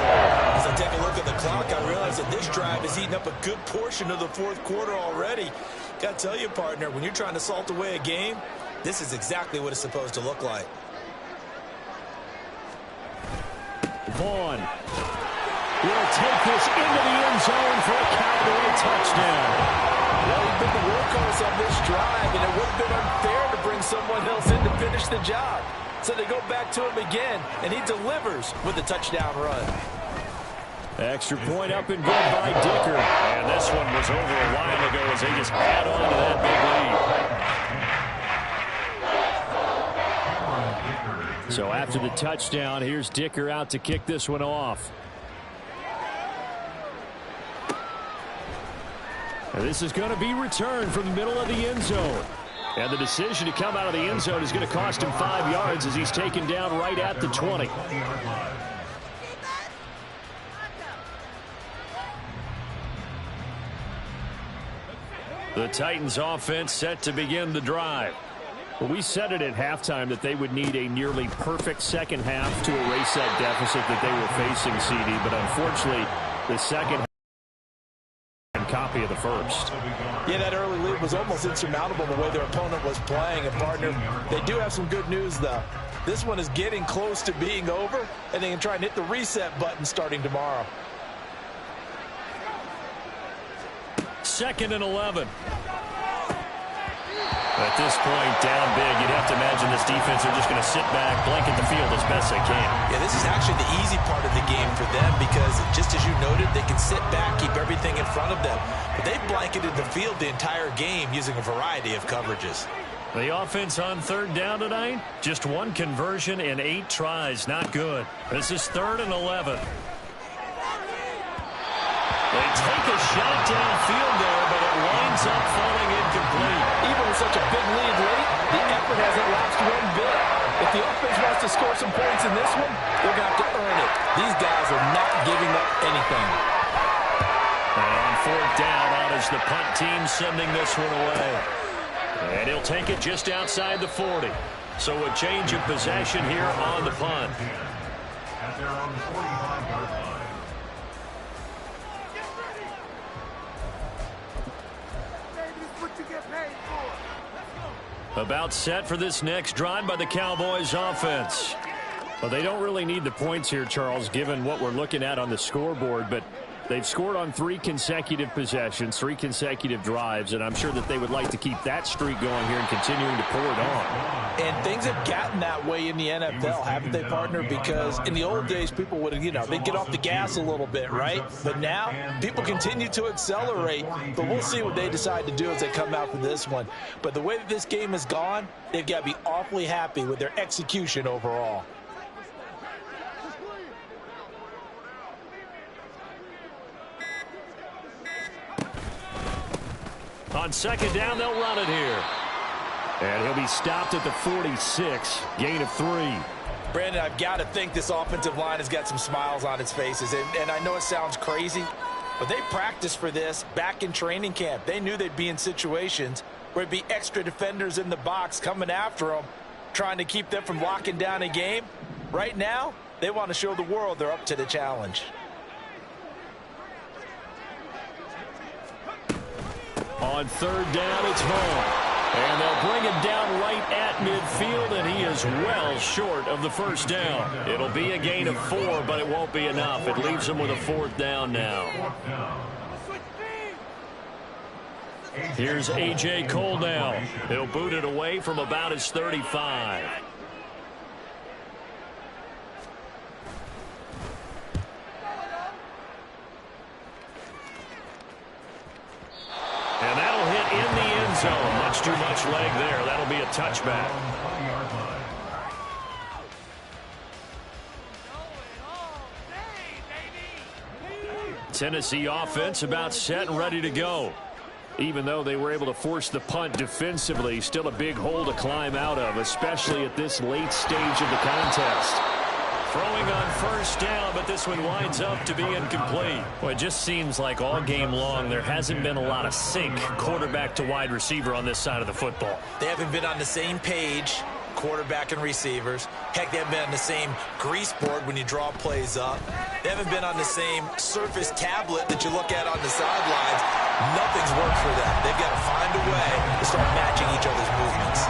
As I take a look at the clock, I realize that this drive has eaten up a good portion of the 4th quarter already. Got to tell you, partner, when you're trying to salt away a game, this is exactly what it's supposed to look like. Vaughn will take this into the end zone for a Cowboy touchdown. Well, he's been the workhorse on this drive, and it would have been unfair to bring someone else in to finish the job. So they go back to him again, and he delivers with a touchdown run. Extra point up and good by Dicker. And this one was over a while ago as they just add on to that big lead. So after the touchdown, here's Dicker out to kick this one off. And this is going to be returned from the middle of the end zone. And the decision to come out of the end zone is going to cost him 5 yards as he's taken down right at the 20. The Titans offense set to begin the drive. Well, we said it at halftime that they would need a nearly perfect second half to erase that deficit that they were facing, CD. But unfortunately, the second half copy of the first. Yeah, that early lead was almost insurmountable the way their opponent was playing. And, partner, they do have some good news, though. This one is getting close to being over, and they can try and hit the reset button starting tomorrow. 2nd and 11. At this point, down big, you'd have to imagine this defense are just going to sit back, blanket the field as best they can. Yeah, this is actually the easy part of the game for them because, just as you noted, they can sit back, keep everything in front of them. But they've blanketed the field the entire game using a variety of coverages. The offense on 3rd down tonight, just 1 conversion and 8 tries. Not good. This is 3rd and 11. They take a shot downfield there, but it winds up falling incomplete. Even with such a big lead late, the effort hasn't lapsed one bit. If the offense wants to score some points in this one, they're going to have to earn it. These guys are not giving up anything. And on 4th down, out is the punt team sending this one away. And he'll take it just outside the 40. So a change of possession here on the punt. At their own 45-yard line. About set for this next drive by the Cowboys offense. Well, they don't really need the points here, Charles, given what we're looking at on the scoreboard, but they've scored on 3 consecutive possessions, 3 consecutive drives, and I'm sure that they would like to keep that streak going here and continuing to pour it on. And things have gotten that way in the NFL, haven't they, partner? Because in the old days, people would, they'd get off the gas a little bit, right? But now, people continue to accelerate, but we'll see what they decide to do as they come out for this one. But the way that this game has gone, they've got to be awfully happy with their execution overall. On 2nd down, they'll run it here. And he'll be stopped at the 46, gain of 3. Brandon, I've got to think this offensive line has got some smiles on its faces. And I know it sounds crazy, but they practiced for this back in training camp. They knew they'd be in situations where there'd be extra defenders in the box coming after them, trying to keep them from locking down a game. Right now, they want to show the world they're up to the challenge. On 3rd down, it's home. And they'll bring him down right at midfield, and he is well short of the 1st down. It'll be a gain of 4, but it won't be enough. It leaves him with a 4th down now. Here's A.J. Cole now. He'll boot it away from about his 35. And that'll hit in the end zone. Much too much leg there. That'll be a touchback. Tennessee offense about set and ready to go. Even though they were able to force the punt defensively, still a big hole to climb out of, especially at this late stage of the contest. Throwing on 1st down, but this one winds up to be incomplete. Well, it just seems like all game long there hasn't been a lot of sync quarterback to wide receiver on this side of the football. They haven't been on the same page, quarterback and receivers. Heck, they haven't been on the same grease board when you draw plays up. They haven't been on the same surface tablet that you look at on the sidelines. Nothing's worked for them. They've got to find a way to start matching each other's movements.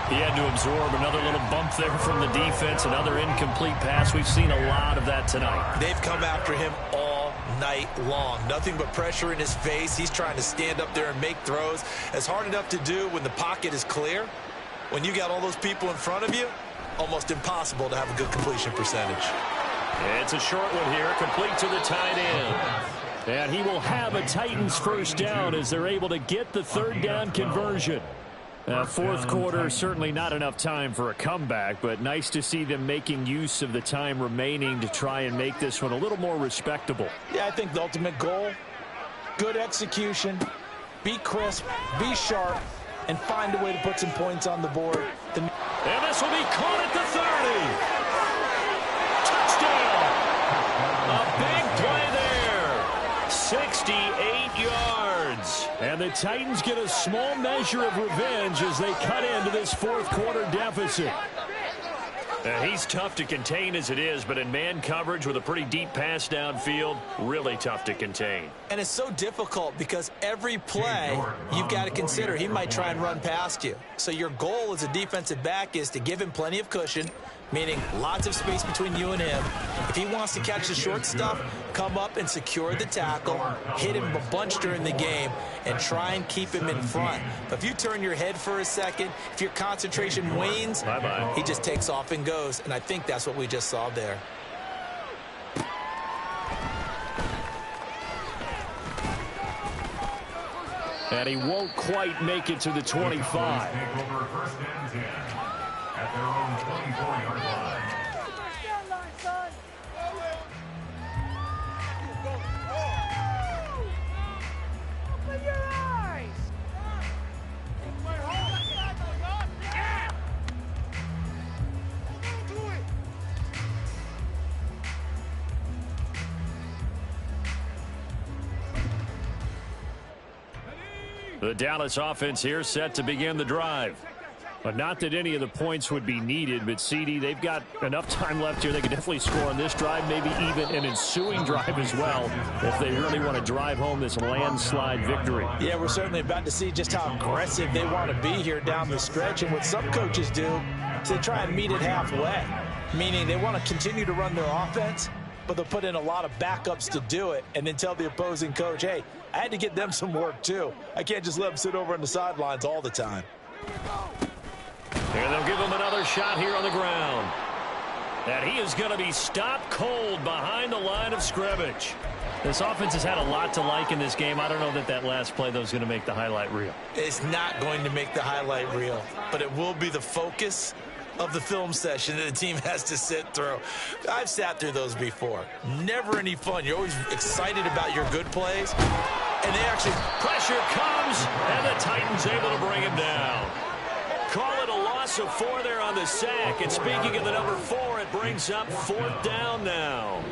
He had to absorb another little bump there from the defense, another incomplete pass. We've seen a lot of that tonight. They've come after him all night long. Nothing but pressure in his face. He's trying to stand up there and make throws. It's hard enough to do when the pocket is clear. When you got all those people in front of you, almost impossible to have a good completion percentage. It's a short one here, complete to the tight end. And he will have a Titans 1st down as they're able to get the 3rd down conversion. 4th quarter, certainly not enough time for a comeback, but nice to see them making use of the time remaining to try and make this one a little more respectable. Yeah, I think the ultimate goal, good execution, be crisp, be sharp, and find a way to put some points on the board. And this will be caught at the 30. Touchdown. A big play there. 68 yards. And the Titans get a small measure of revenge as they cut into this 4th quarter deficit. He's tough to contain as it is, but in man coverage with a pretty deep pass downfield, really tough to contain. And it's so difficult because every play you've got to consider he might try and run past you. So your goal as a defensive back is to give him plenty of cushion, meaning lots of space between you and him. If he wants to catch the short stuff, come up and secure the tackle, hit him a bunch during the game, and try and keep him in front. But if you turn your head for a second, if your concentration wanes, he just takes off and goes, and I think that's what we just saw there. And he won't quite make it to the 25. Take over first and 10 at their own 24-yard line. Open your eyes! The Dallas offense here set to begin the drive. But not that any of the points would be needed, but CD, they've got enough time left here. They could definitely score on this drive, maybe even an ensuing drive as well, if they really want to drive home this landslide victory. Yeah, we're certainly about to see just how aggressive they want to be here down the stretch. And what some coaches do is they try and meet it halfway, meaning they want to continue to run their offense, but they'll put in a lot of backups to do it and then tell the opposing coach, hey, I had to get them some work too. I can't just let them sit over on the sidelines all the time. And they'll give him another shot here on the ground. And he is going to be stopped cold behind the line of scrimmage. This offense has had a lot to like in this game. I don't know that that last play, though, is going to make the highlight reel. It's not going to make the highlight reel, but it will be the focus of the film session that the team has to sit through. I've sat through those before. Never any fun. You're always excited about your good plays. And they actually... Pressure comes, and the Titans able to bring him down. Call it a loss of 4 there on the sack. And speaking of the number 4, it brings up 4th down now.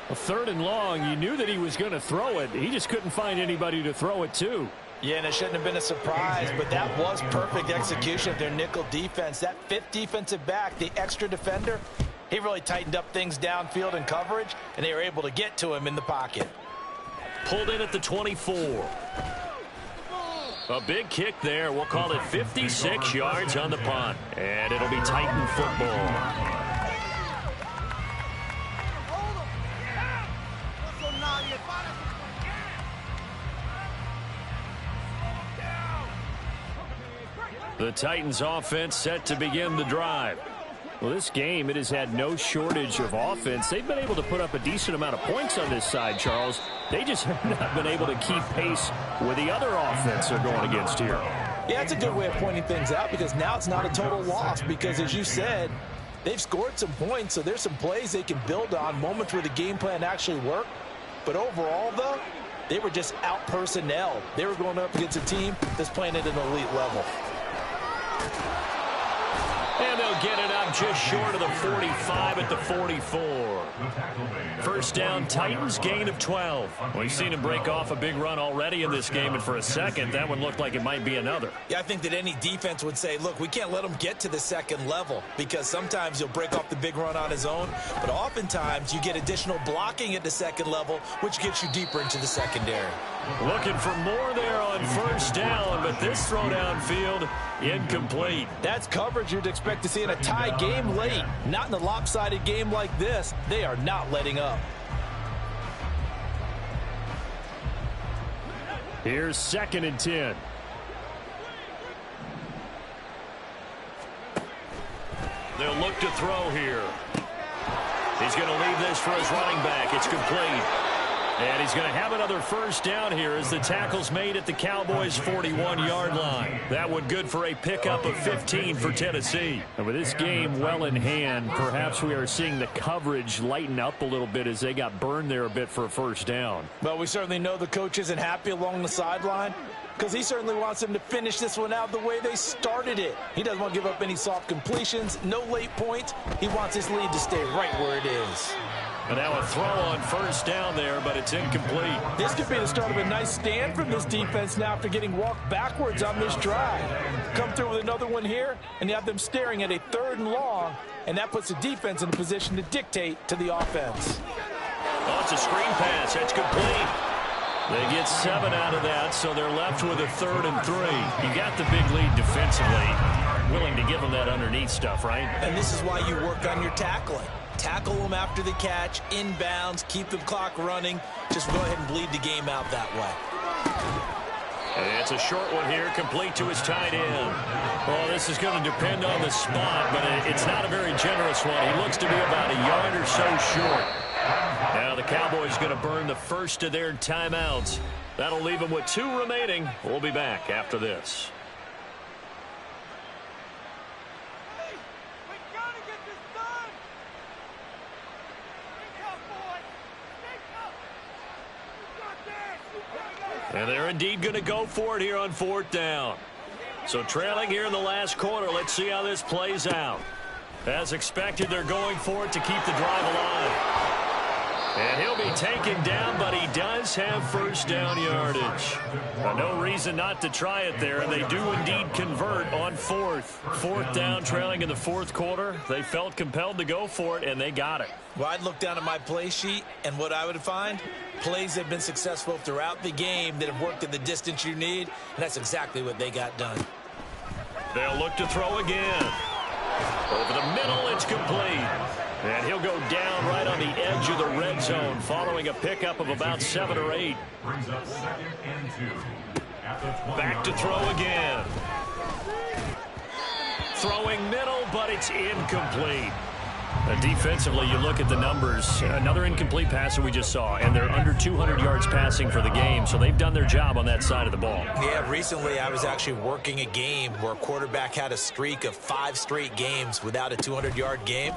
A 3rd and long. You knew that he was going to throw it. He just couldn't find anybody to throw it to. Yeah, and it shouldn't have been a surprise, but that was perfect execution of their nickel defense. That 5th defensive back, the extra defender, he really tightened up things downfield in coverage, and they were able to get to him in the pocket. Pulled in at the 24. A big kick there. We'll call it 56 yards on the punt. And it'll be Titan football. The Titans offense set to begin the drive. Well, this game, it has had no shortage of offense. They've been able to put up a decent amount of points on this side, Charles. They just have not been able to keep pace with the other offense they're going against here. Yeah, it's a good way of pointing things out because now it's not a total loss because, as you said, they've scored some points, so there's some plays they can build on, moments where the game plan actually worked. But overall, though, they were just out-personnel. They were going up against a team that's playing at an elite level. And they'll get it up just short of the 45 at the 44. First down, Titans, gain of 12. We've seen him break off a big run already in this game, and for a second, that one looked like it might be another. Yeah, I think that any defense would say, look, we can't let him get to the second level because sometimes he'll break off the big run on his own, but oftentimes you get additional blocking at the second level, which gets you deeper into the secondary. Looking for more there on first down, but this throw downfield, incomplete. That's coverage you'd expect to see in a tie game late. Not in a lopsided game like this. They are not letting up. Here's 2nd and 10. They'll look to throw here. He's going to leave this for his running back. It's complete. And he's going to have another first down here as the tackle's made at the Cowboys' 41-yard line. That one good for a pickup of 15 for Tennessee. And with this game well in hand, perhaps we are seeing the coverage lighten up a little bit as they got burned there a bit for a first down. Well, we certainly know the coach isn't happy along the sideline because he certainly wants them to finish this one out the way they started it. He doesn't want to give up any soft completions, no late points. He wants his lead to stay right where it is. And now a throw on first down there, but it's incomplete. This could be the start of a nice stand from this defense now after getting walked backwards on this drive. Come through with another one here, and you have them staring at a 3rd and long, and that puts the defense in a position to dictate to the offense. Oh, it's a screen pass. It's complete. They get 7 out of that, so they're left with a 3rd and 3. You got the big lead defensively. Willing to give them that underneath stuff, right? And this is why you work on your tackling. Tackle them after the catch, inbounds, keep the clock running. Just go ahead and bleed the game out that way. And it's a short one here, complete to his tight end. Well, this is going to depend on the spot, but it's not a very generous one. He looks to be about a yard or so short. Now the Cowboys going to burn the first of their timeouts. That'll leave them with 2 remaining. We'll be back after this. And they're indeed going to go for it here on 4th down. So trailing here in the last quarter. Let's see how this plays out. As expected, they're going for it to keep the drive alive. And he'll be taken down, but he does have first down yardage. No reason not to try it there, and they do indeed convert on 4th. 4th down, trailing in the 4th quarter. They felt compelled to go for it, and they got it. Well, I'd look down at my play sheet, and what I would find, plays have been successful throughout the game that have worked at the distance you need, and that's exactly what they got done. They'll look to throw again. Over the middle, it's complete. And he'll go down right on the edge of the red zone following a pickup of about 7 or 8. Brings up 2nd and 2. Back to throw again. Throwing middle, but it's incomplete. Defensively, you look at the numbers. Another incomplete pass that we just saw, and they're under 200 yards passing for the game, so they've done their job on that side of the ball. Yeah, recently I was actually working a game where a quarterback had a streak of 5 straight games without a 200-yard game.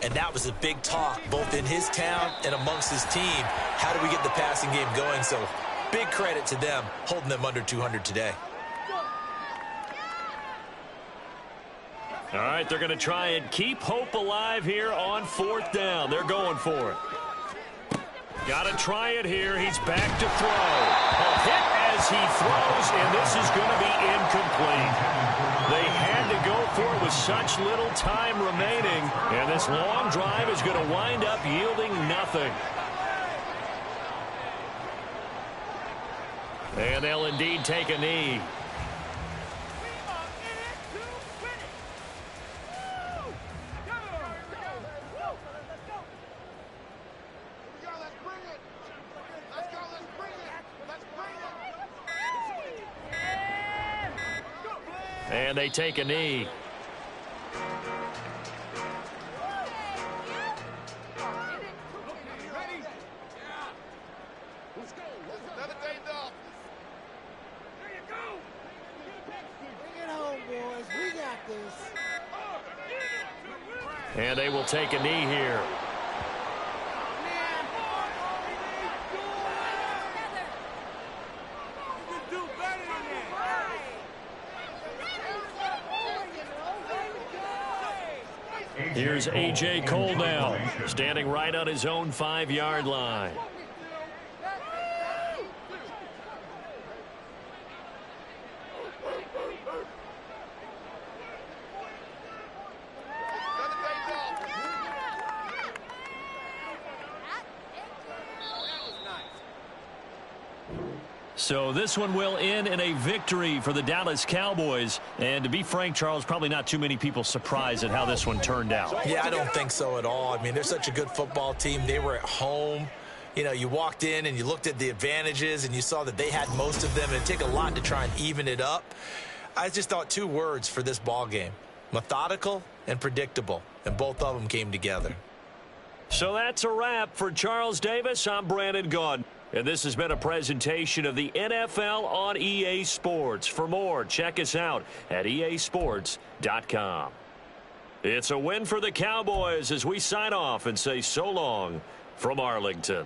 And that was a big talk, both in his town and amongst his team. How do we get the passing game going? So big credit to them, holding them under 200 today. All right, they're going to try and keep hope alive here on 4th down. They're going for it. Got to try it here. He's back to throw. A hit as he throws, and this is going to be incomplete. They had to go for it with such little time remaining, and this long drive is going to wind up yielding nothing. And they'll indeed take a knee. And they take a knee. And they will take a knee here. Here's A.J. Cole now, standing right on his own 5-yard line. So this one will end in a victory for the Dallas Cowboys. And to be frank, Charles, probably not too many people surprised at how this one turned out. Yeah, I don't think so at all. I mean, they're such a good football team. They were at home. You know, you walked in and you looked at the advantages and you saw that they had most of them. It'd take a lot to try and even it up. I just thought 2 words for this ball game: methodical and predictable. And both of them came together. So that's a wrap for Charles Davis. I'm Brandon Gaudin. And this has been a presentation of the NFL on EA Sports. For more, check us out at easports.com. It's a win for the Cowboys as we sign off and say so long from Arlington.